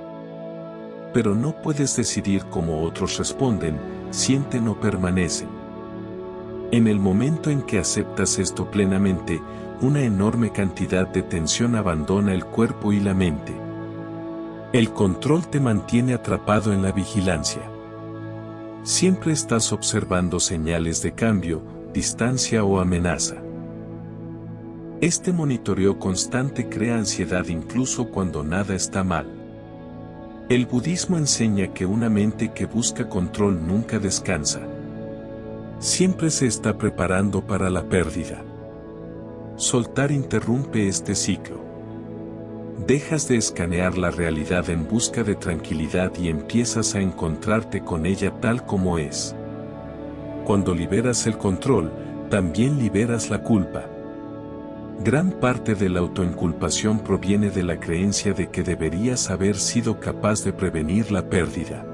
A: Pero no puedes decidir cómo otros responden, sienten o permanecen. En el momento en que aceptas esto plenamente, una enorme cantidad de tensión abandona el cuerpo y la mente. El control te mantiene atrapado en la vigilancia. Siempre estás observando señales de cambio, distancia o amenaza. Este monitoreo constante crea ansiedad incluso cuando nada está mal. El budismo enseña que una mente que busca control nunca descansa. Siempre se está preparando para la pérdida. Soltar interrumpe este ciclo. Dejas de escanear la realidad en busca de tranquilidad y empiezas a encontrarte con ella tal como es. Cuando liberas el control, también liberas la culpa. Gran parte de la autoinculpación proviene de la creencia de que deberías haber sido capaz de prevenir la pérdida.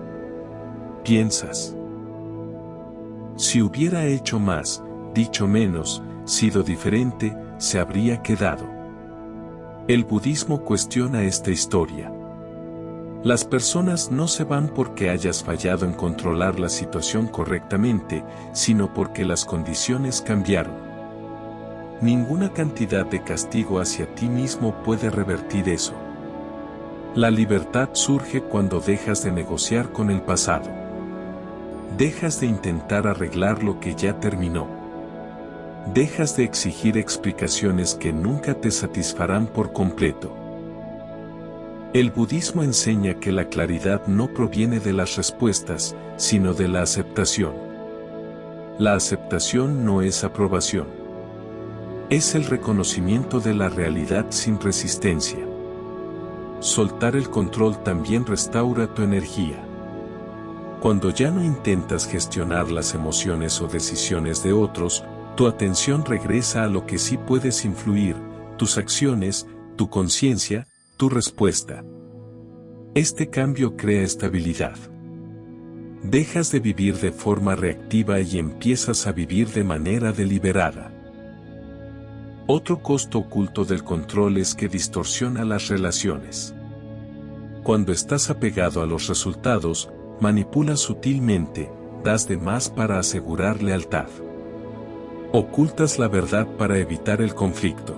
A: Piensas: si hubiera hecho más, dicho menos, sido diferente, se habría quedado. El budismo cuestiona esta historia. Las personas no se van porque hayas fallado en controlar la situación correctamente, sino porque las condiciones cambiaron. Ninguna cantidad de castigo hacia ti mismo puede revertir eso. La libertad surge cuando dejas de negociar con el pasado. Dejas de intentar arreglar lo que ya terminó. Dejas de exigir explicaciones que nunca te satisfarán por completo. El budismo enseña que la claridad no proviene de las respuestas, sino de la aceptación. La aceptación no es aprobación. Es el reconocimiento de la realidad sin resistencia. Soltar el control también restaura tu energía. Cuando ya no intentas gestionar las emociones o decisiones de otros, tu atención regresa a lo que sí puedes influir, tus acciones, tu conciencia, tu respuesta. Este cambio crea estabilidad. Dejas de vivir de forma reactiva y empiezas a vivir de manera deliberada. Otro costo oculto del control es que distorsiona las relaciones. Cuando estás apegado a los resultados, manipulas sutilmente, das de más para asegurar lealtad. Ocultas la verdad para evitar el conflicto.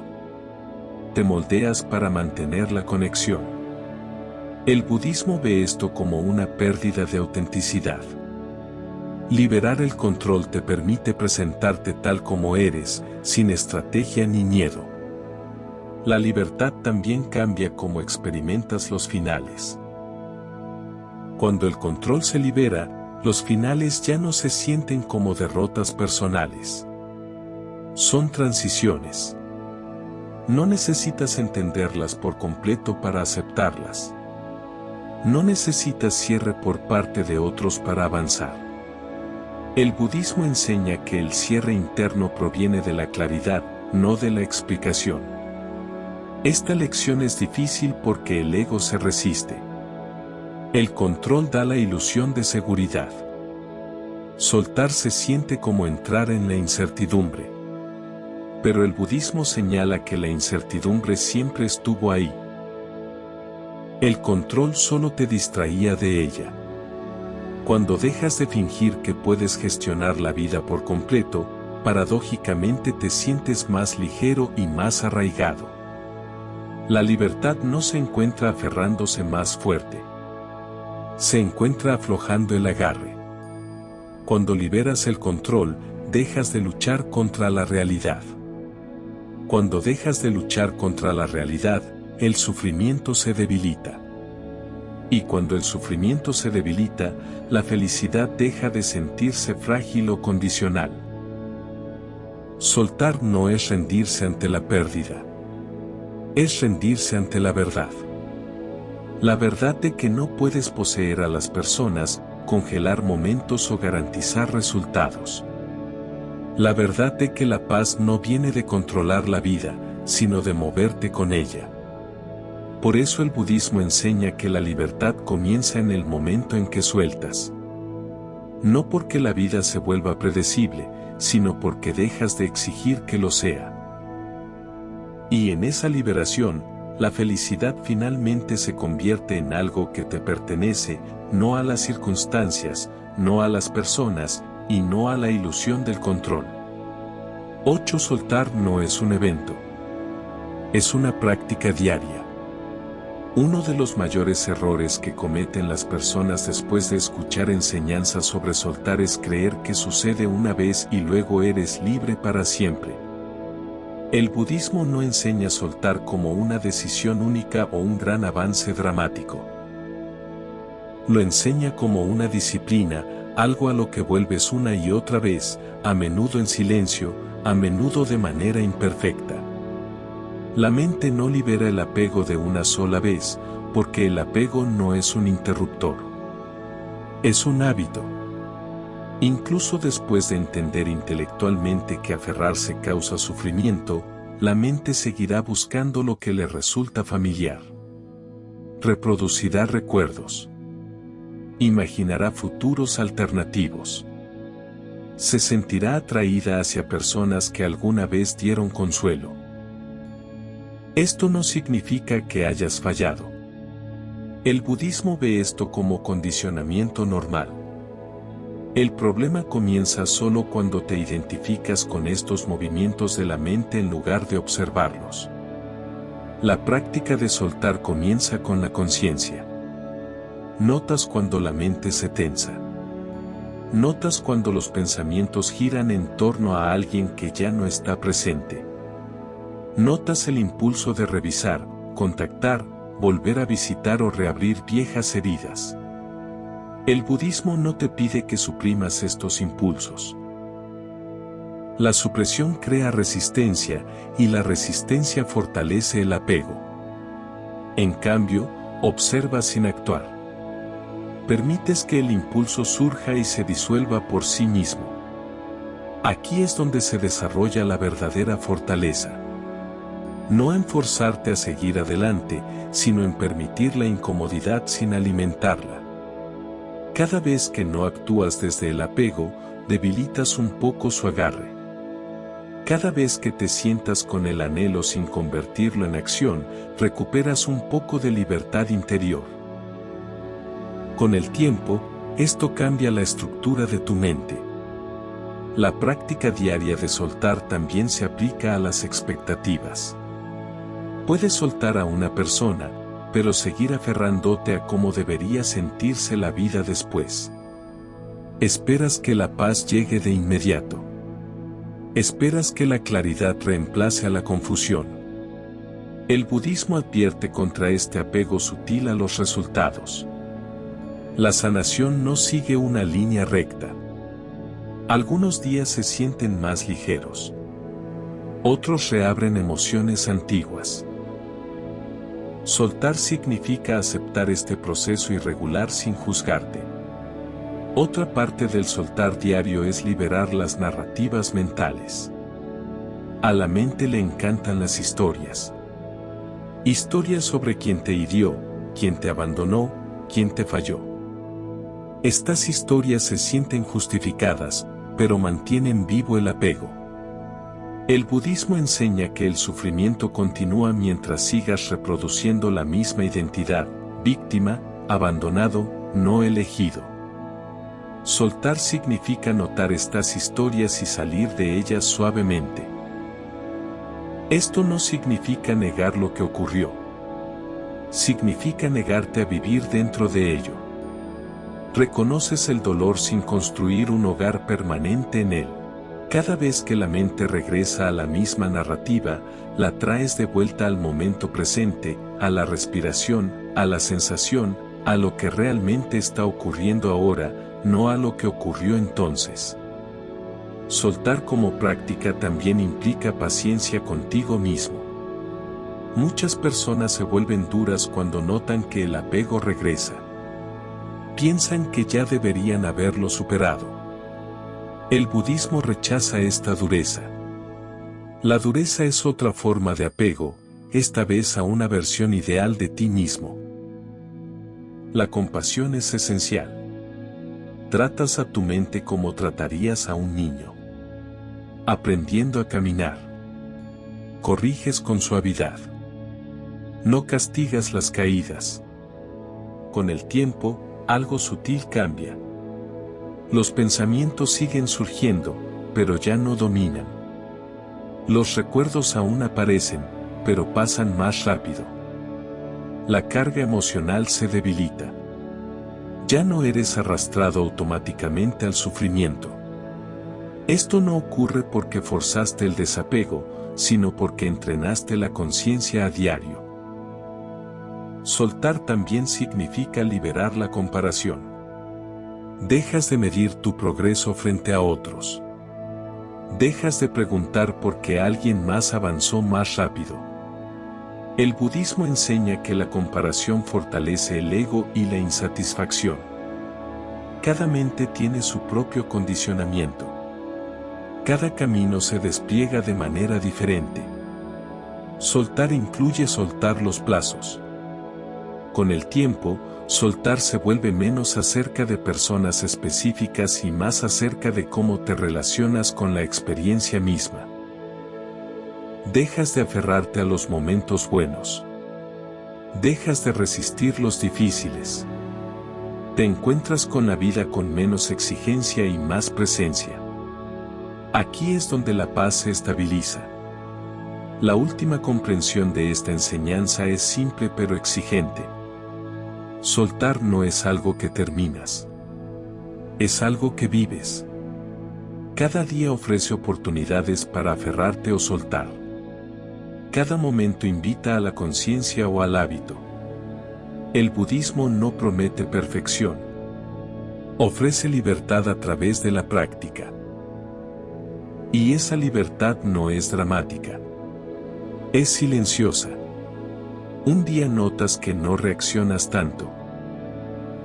A: Te moldeas para mantener la conexión. El budismo ve esto como una pérdida de autenticidad. Liberar el control te permite presentarte tal como eres, sin estrategia ni miedo. La libertad también cambia cómo experimentas los finales. Cuando el control se libera, los finales ya no se sienten como derrotas personales. Son transiciones. No necesitas entenderlas por completo para aceptarlas. No necesitas cierre por parte de otros para avanzar. El budismo enseña que el cierre interno proviene de la claridad, no de la explicación. Esta lección es difícil porque el ego se resiste. El control da la ilusión de seguridad. Soltar se siente como entrar en la incertidumbre. Pero el budismo señala que la incertidumbre siempre estuvo ahí. El control solo te distraía de ella. Cuando dejas de fingir que puedes gestionar la vida por completo, paradójicamente te sientes más ligero y más arraigado. La libertad no se encuentra aferrándose más fuerte. Se encuentra aflojando el agarre. Cuando liberas el control, dejas de luchar contra la realidad. Cuando dejas de luchar contra la realidad, el sufrimiento se debilita. Y cuando el sufrimiento se debilita, la felicidad deja de sentirse frágil o condicional. Soltar no es rendirse ante la pérdida. Es rendirse ante la verdad. La verdad de que no puedes poseer a las personas, congelar momentos o garantizar resultados. La verdad de que la paz no viene de controlar la vida, sino de moverte con ella. Por eso el budismo enseña que la libertad comienza en el momento en que sueltas. No porque la vida se vuelva predecible, sino porque dejas de exigir que lo sea. Y en esa liberación, la felicidad finalmente se convierte en algo que te pertenece, no a las circunstancias, no a las personas, y no a la ilusión del control. 8. Soltar no es un evento. Es una práctica diaria. Uno de los mayores errores que cometen las personas después de escuchar enseñanzas sobre soltar es creer que sucede una vez y luego eres libre para siempre. El budismo no enseña soltar como una decisión única o un gran avance dramático. Lo enseña como una disciplina, algo a lo que vuelves una y otra vez, a menudo en silencio, a menudo de manera imperfecta. La mente no libera el apego de una sola vez, porque el apego no es un interruptor. Es un hábito. Incluso después de entender intelectualmente que aferrarse causa sufrimiento, la mente seguirá buscando lo que le resulta familiar. Reproducirá recuerdos. Imaginará futuros alternativos. Se sentirá atraída hacia personas que alguna vez dieron consuelo. Esto no significa que hayas fallado. El budismo ve esto como condicionamiento normal. El problema comienza solo cuando te identificas con estos movimientos de la mente en lugar de observarlos. La práctica de soltar comienza con la conciencia. Notas cuando la mente se tensa. Notas cuando los pensamientos giran en torno a alguien que ya no está presente. Notas el impulso de revisar, contactar, volver a visitar o reabrir viejas heridas. El budismo no te pide que suprimas estos impulsos. La supresión crea resistencia, y la resistencia fortalece el apego. En cambio, observa sin actuar. Permites que el impulso surja y se disuelva por sí mismo. Aquí es donde se desarrolla la verdadera fortaleza. No en forzarte a seguir adelante, sino en permitir la incomodidad sin alimentarla. Cada vez que no actúas desde el apego, debilitas un poco su agarre. Cada vez que te sientas con el anhelo sin convertirlo en acción, recuperas un poco de libertad interior. Con el tiempo, esto cambia la estructura de tu mente. La práctica diaria de soltar también se aplica a las expectativas. Puedes soltar a una persona, pero seguir aferrándote a cómo debería sentirse la vida después. Esperas que la paz llegue de inmediato. Esperas que la claridad reemplace a la confusión. El budismo advierte contra este apego sutil a los resultados. La sanación no sigue una línea recta. Algunos días se sienten más ligeros. Otros reabren emociones antiguas. Soltar significa aceptar este proceso irregular sin juzgarte. Otra parte del soltar diario es liberar las narrativas mentales. A la mente le encantan las historias. Historias sobre quien te hirió, quien te abandonó, quien te falló. Estas historias se sienten justificadas, pero mantienen vivo el apego. El budismo enseña que el sufrimiento continúa mientras sigas reproduciendo la misma identidad, víctima, abandonado, no elegido. Soltar significa notar estas historias y salir de ellas suavemente. Esto no significa negar lo que ocurrió. Significa negarte a vivir dentro de ello. Reconoces el dolor sin construir un hogar permanente en él. Cada vez que la mente regresa a la misma narrativa, la traes de vuelta al momento presente, a la respiración, a la sensación, a lo que realmente está ocurriendo ahora, no a lo que ocurrió entonces. Soltar como práctica también implica paciencia contigo mismo. Muchas personas se vuelven duras cuando notan que el apego regresa. Piensan que ya deberían haberlo superado. El budismo rechaza esta dureza. La dureza es otra forma de apego, esta vez a una versión ideal de ti mismo. La compasión es esencial. Tratas a tu mente como tratarías a un niño. Aprendiendo a caminar. Corriges con suavidad. No castigas las caídas. Con el tiempo, algo sutil cambia. Los pensamientos siguen surgiendo, pero ya no dominan. Los recuerdos aún aparecen, pero pasan más rápido. La carga emocional se debilita. Ya no eres arrastrado automáticamente al sufrimiento. Esto no ocurre porque forzaste el desapego, sino porque entrenaste la conciencia a diario. Soltar también significa liberar la comparación. Dejas de medir tu progreso frente a otros. Dejas de preguntar por qué alguien más avanzó más rápido. El budismo enseña que la comparación fortalece el ego y la insatisfacción. Cada mente tiene su propio condicionamiento. Cada camino se despliega de manera diferente. Soltar incluye soltar los plazos. Con el tiempo, soltar se vuelve menos acerca de personas específicas y más acerca de cómo te relacionas con la experiencia misma. Dejas de aferrarte a los momentos buenos. Dejas de resistir los difíciles. Te encuentras con la vida con menos exigencia y más presencia. Aquí es donde la paz se estabiliza. La última comprensión de esta enseñanza es simple pero exigente. Soltar no es algo que terminas. Es algo que vives. Cada día ofrece oportunidades para aferrarte o soltar. Cada momento invita a la conciencia o al hábito. El budismo no promete perfección. Ofrece libertad a través de la práctica. Y esa libertad no es dramática. Es silenciosa. Un día notas que no reaccionas tanto.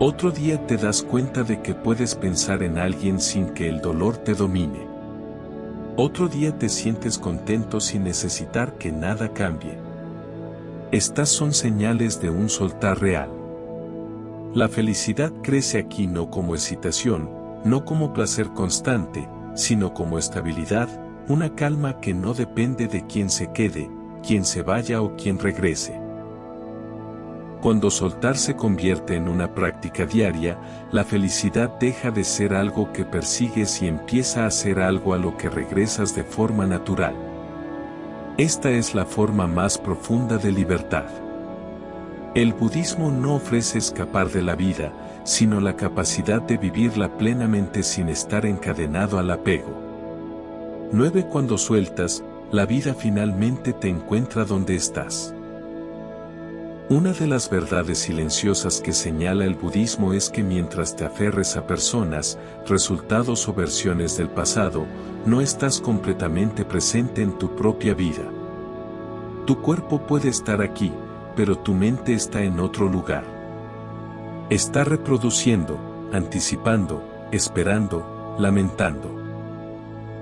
A: Otro día te das cuenta de que puedes pensar en alguien sin que el dolor te domine. Otro día te sientes contento sin necesitar que nada cambie. Estas son señales de un soltar real. La felicidad crece aquí no como excitación, no como placer constante, sino como estabilidad, una calma que no depende de quién se quede, quién se vaya o quién regrese. Cuando soltar se convierte en una práctica diaria, la felicidad deja de ser algo que persigues y empieza a ser algo a lo que regresas de forma natural. Esta es la forma más profunda de libertad. El budismo no ofrece escapar de la vida, sino la capacidad de vivirla plenamente sin estar encadenado al apego. 9. Cuando sueltas, la vida finalmente te encuentra donde estás. Una de las verdades silenciosas que señala el budismo es que mientras te aferres a personas, resultados o versiones del pasado, no estás completamente presente en tu propia vida. Tu cuerpo puede estar aquí, pero tu mente está en otro lugar. Está reproduciendo, anticipando, esperando, lamentando.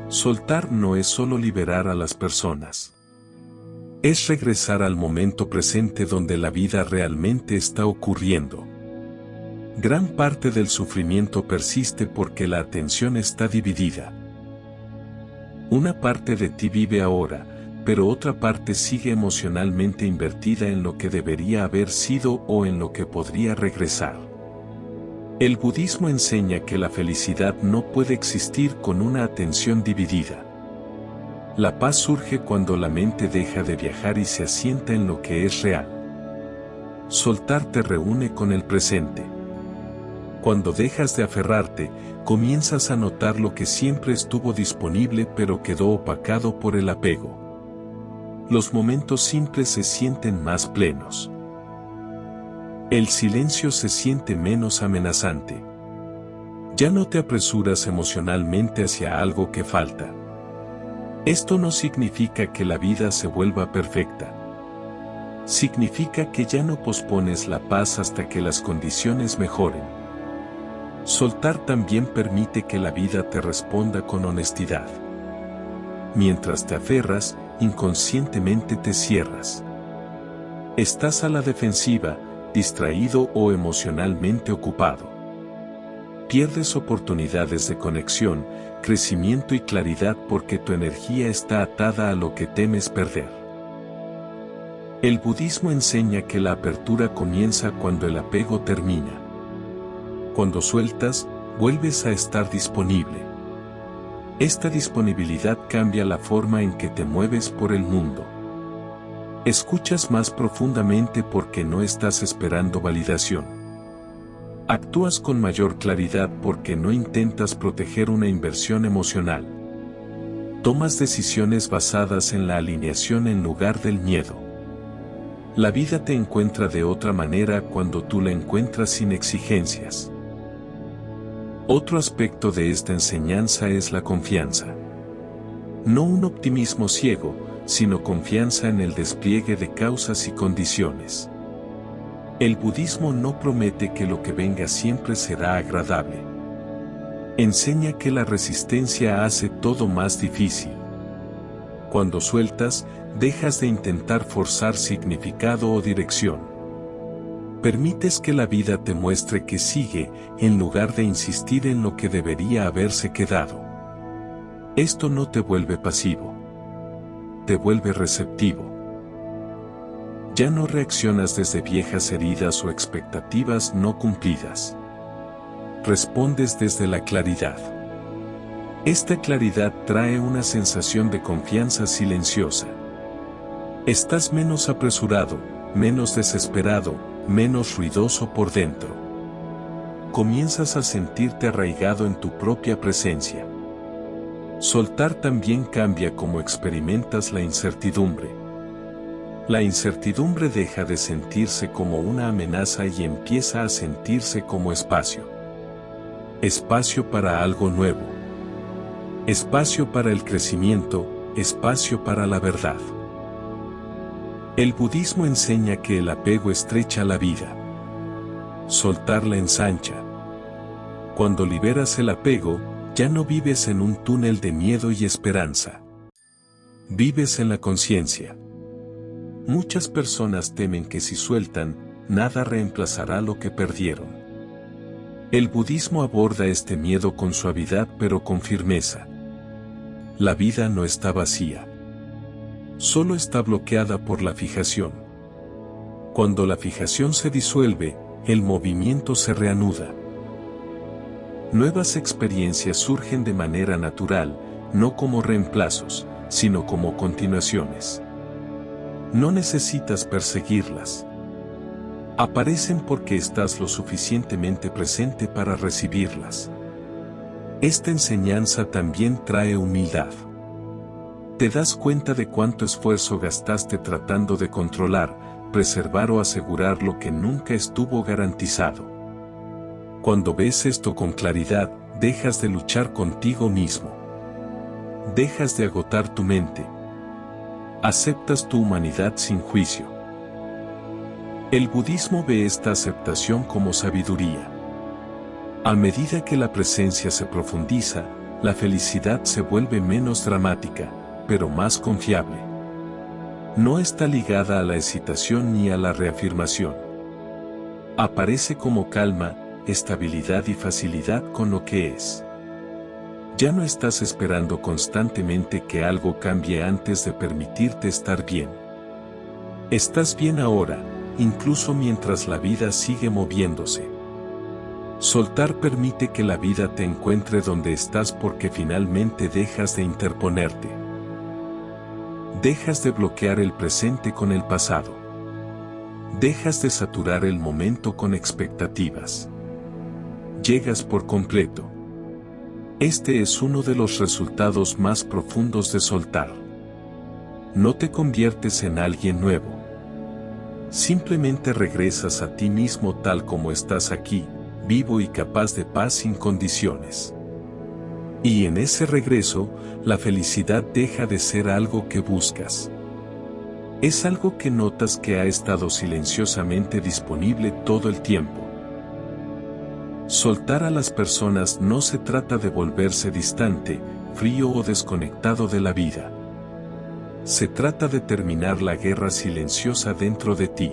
A: Soltar no es solo liberar a las personas. Es regresar al momento presente donde la vida realmente está ocurriendo. Gran parte del sufrimiento persiste porque la atención está dividida. Una parte de ti vive ahora, pero otra parte sigue emocionalmente invertida en lo que debería haber sido o en lo que podría regresar. El budismo enseña que la felicidad no puede existir con una atención dividida. La paz surge cuando la mente deja de viajar y se asienta en lo que es real. Soltar te reúne con el presente. Cuando dejas de aferrarte, comienzas a notar lo que siempre estuvo disponible pero quedó opacado por el apego. Los momentos simples se sienten más plenos. El silencio se siente menos amenazante. Ya no te apresuras emocionalmente hacia algo que falta. Esto no significa que la vida se vuelva perfecta. Significa que ya no pospones la paz hasta que las condiciones mejoren. Soltar también permite que la vida te responda con honestidad. Mientras te aferras, inconscientemente te cierras. Estás a la defensiva, distraído o emocionalmente ocupado. Pierdes oportunidades de conexión, crecimiento y claridad porque tu energía está atada a lo que temes perder. El budismo enseña que la apertura comienza cuando el apego termina. Cuando sueltas, vuelves a estar disponible. Esta disponibilidad cambia la forma en que te mueves por el mundo. Escuchas más profundamente porque no estás esperando validación. Actúas con mayor claridad porque no intentas proteger una inversión emocional. Tomas decisiones basadas en la alineación en lugar del miedo. La vida te encuentra de otra manera cuando tú la encuentras sin exigencias. Otro aspecto de esta enseñanza es la confianza. No un optimismo ciego, sino confianza en el despliegue de causas y condiciones. El budismo no promete que lo que venga siempre será agradable. Enseña que la resistencia hace todo más difícil. Cuando sueltas, dejas de intentar forzar significado o dirección. Permites que la vida te muestre que sigue, en lugar de insistir en lo que debería haberse quedado. Esto no te vuelve pasivo. Te vuelve receptivo. Ya no reaccionas desde viejas heridas o expectativas no cumplidas. Respondes desde la claridad. Esta claridad trae una sensación de confianza silenciosa. Estás menos apresurado, menos desesperado, menos ruidoso por dentro. Comienzas a sentirte arraigado en tu propia presencia. Soltar también cambia cómo experimentas la incertidumbre. La incertidumbre deja de sentirse como una amenaza y empieza a sentirse como espacio. Espacio para algo nuevo. Espacio para el crecimiento, espacio para la verdad. El budismo enseña que el apego estrecha la vida. Soltar la ensancha. Cuando liberas el apego, ya no vives en un túnel de miedo y esperanza. Vives en la conciencia. Muchas personas temen que si sueltan, nada reemplazará lo que perdieron. El budismo aborda este miedo con suavidad pero con firmeza. La vida no está vacía. Solo está bloqueada por la fijación. Cuando la fijación se disuelve, el movimiento se reanuda. Nuevas experiencias surgen de manera natural, no como reemplazos, sino como continuaciones. No necesitas perseguirlas. Aparecen porque estás lo suficientemente presente para recibirlas. Esta enseñanza también trae humildad. Te das cuenta de cuánto esfuerzo gastaste tratando de controlar, preservar o asegurar lo que nunca estuvo garantizado. Cuando ves esto con claridad, dejas de luchar contigo mismo. Dejas de agotar tu mente. Aceptas tu humanidad sin juicio. El budismo ve esta aceptación como sabiduría. A medida que la presencia se profundiza, la felicidad se vuelve menos dramática, pero más confiable. No está ligada a la excitación ni a la reafirmación. Aparece como calma, estabilidad y facilidad con lo que es. Ya no estás esperando constantemente que algo cambie antes de permitirte estar bien. Estás bien ahora, incluso mientras la vida sigue moviéndose. Soltar permite que la vida te encuentre donde estás porque finalmente dejas de interponerte. Dejas de bloquear el presente con el pasado. Dejas de saturar el momento con expectativas. Llegas por completo. Este es uno de los resultados más profundos de soltar. No te conviertes en alguien nuevo. Simplemente regresas a ti mismo tal como estás aquí, vivo y capaz de paz sin condiciones. Y en ese regreso, la felicidad deja de ser algo que buscas. Es algo que notas que ha estado silenciosamente disponible todo el tiempo. Soltar a las personas no se trata de volverse distante, frío o desconectado de la vida. Se trata de terminar la guerra silenciosa dentro de ti.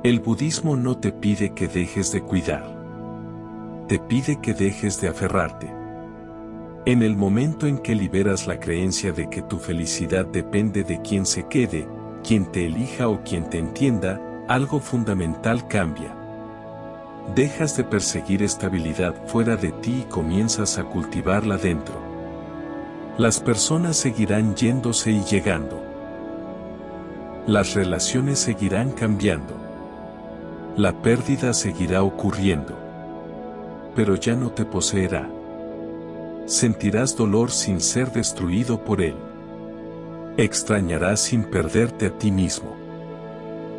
A: El budismo no te pide que dejes de cuidar. Te pide que dejes de aferrarte. En el momento en que liberas la creencia de que tu felicidad depende de quién se quede, quién te elija o quién te entienda, algo fundamental cambia. Dejas de perseguir estabilidad fuera de ti y comienzas a cultivarla dentro. Las personas seguirán yéndose y llegando. Las relaciones seguirán cambiando. La pérdida seguirá ocurriendo. Pero ya no te poseerá. Sentirás dolor sin ser destruido por él. Extrañarás sin perderte a ti mismo.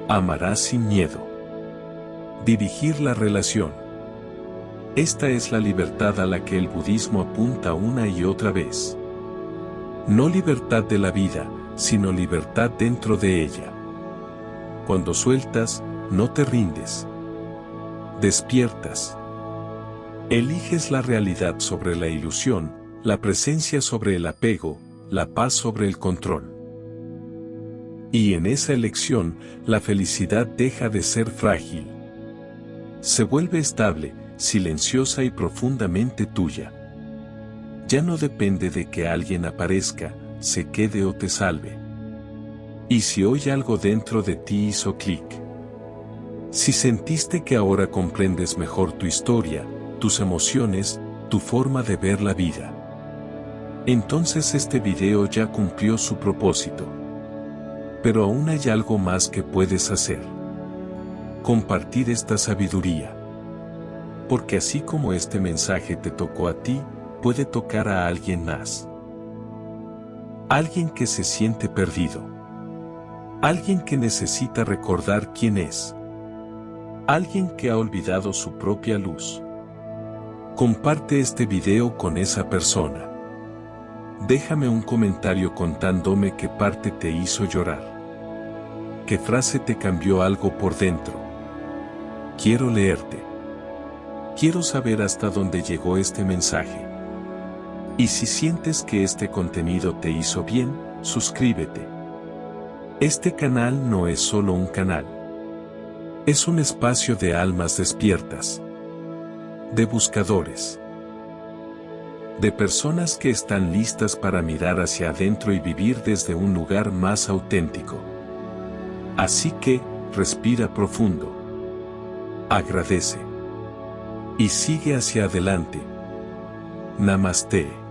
A: Amarás sin miedo. Dirigir la relación. Esta es la libertad a la que el budismo apunta una y otra vez. No libertad de la vida, sino libertad dentro de ella. Cuando sueltas, no te rindes. Despiertas. Eliges la realidad sobre la ilusión, la presencia sobre el apego, la paz sobre el control. Y en esa elección, la felicidad deja de ser frágil. Se vuelve estable, silenciosa y profundamente tuya. Ya no depende de que alguien aparezca, se quede o te salve. Y si hoy algo dentro de ti hizo clic. Si sentiste que ahora comprendes mejor tu historia, tus emociones, tu forma de ver la vida. Entonces este video ya cumplió su propósito. Pero aún hay algo más que puedes hacer. Compartir esta sabiduría. Porque así como este mensaje te tocó a ti, puede tocar a alguien más. Alguien que se siente perdido. Alguien que necesita recordar quién es. Alguien que ha olvidado su propia luz. Comparte este video con esa persona. Déjame un comentario contándome qué parte te hizo llorar. ¿Qué frase te cambió algo por dentro? Quiero leerte. Quiero saber hasta dónde llegó este mensaje. Y si sientes que este contenido te hizo bien, suscríbete. Este canal no es solo un canal. Es un espacio de almas despiertas. De buscadores. De personas que están listas para mirar hacia adentro y vivir desde un lugar más auténtico. Así que, respira profundo. Agradece. Y sigue hacia adelante. Namaste.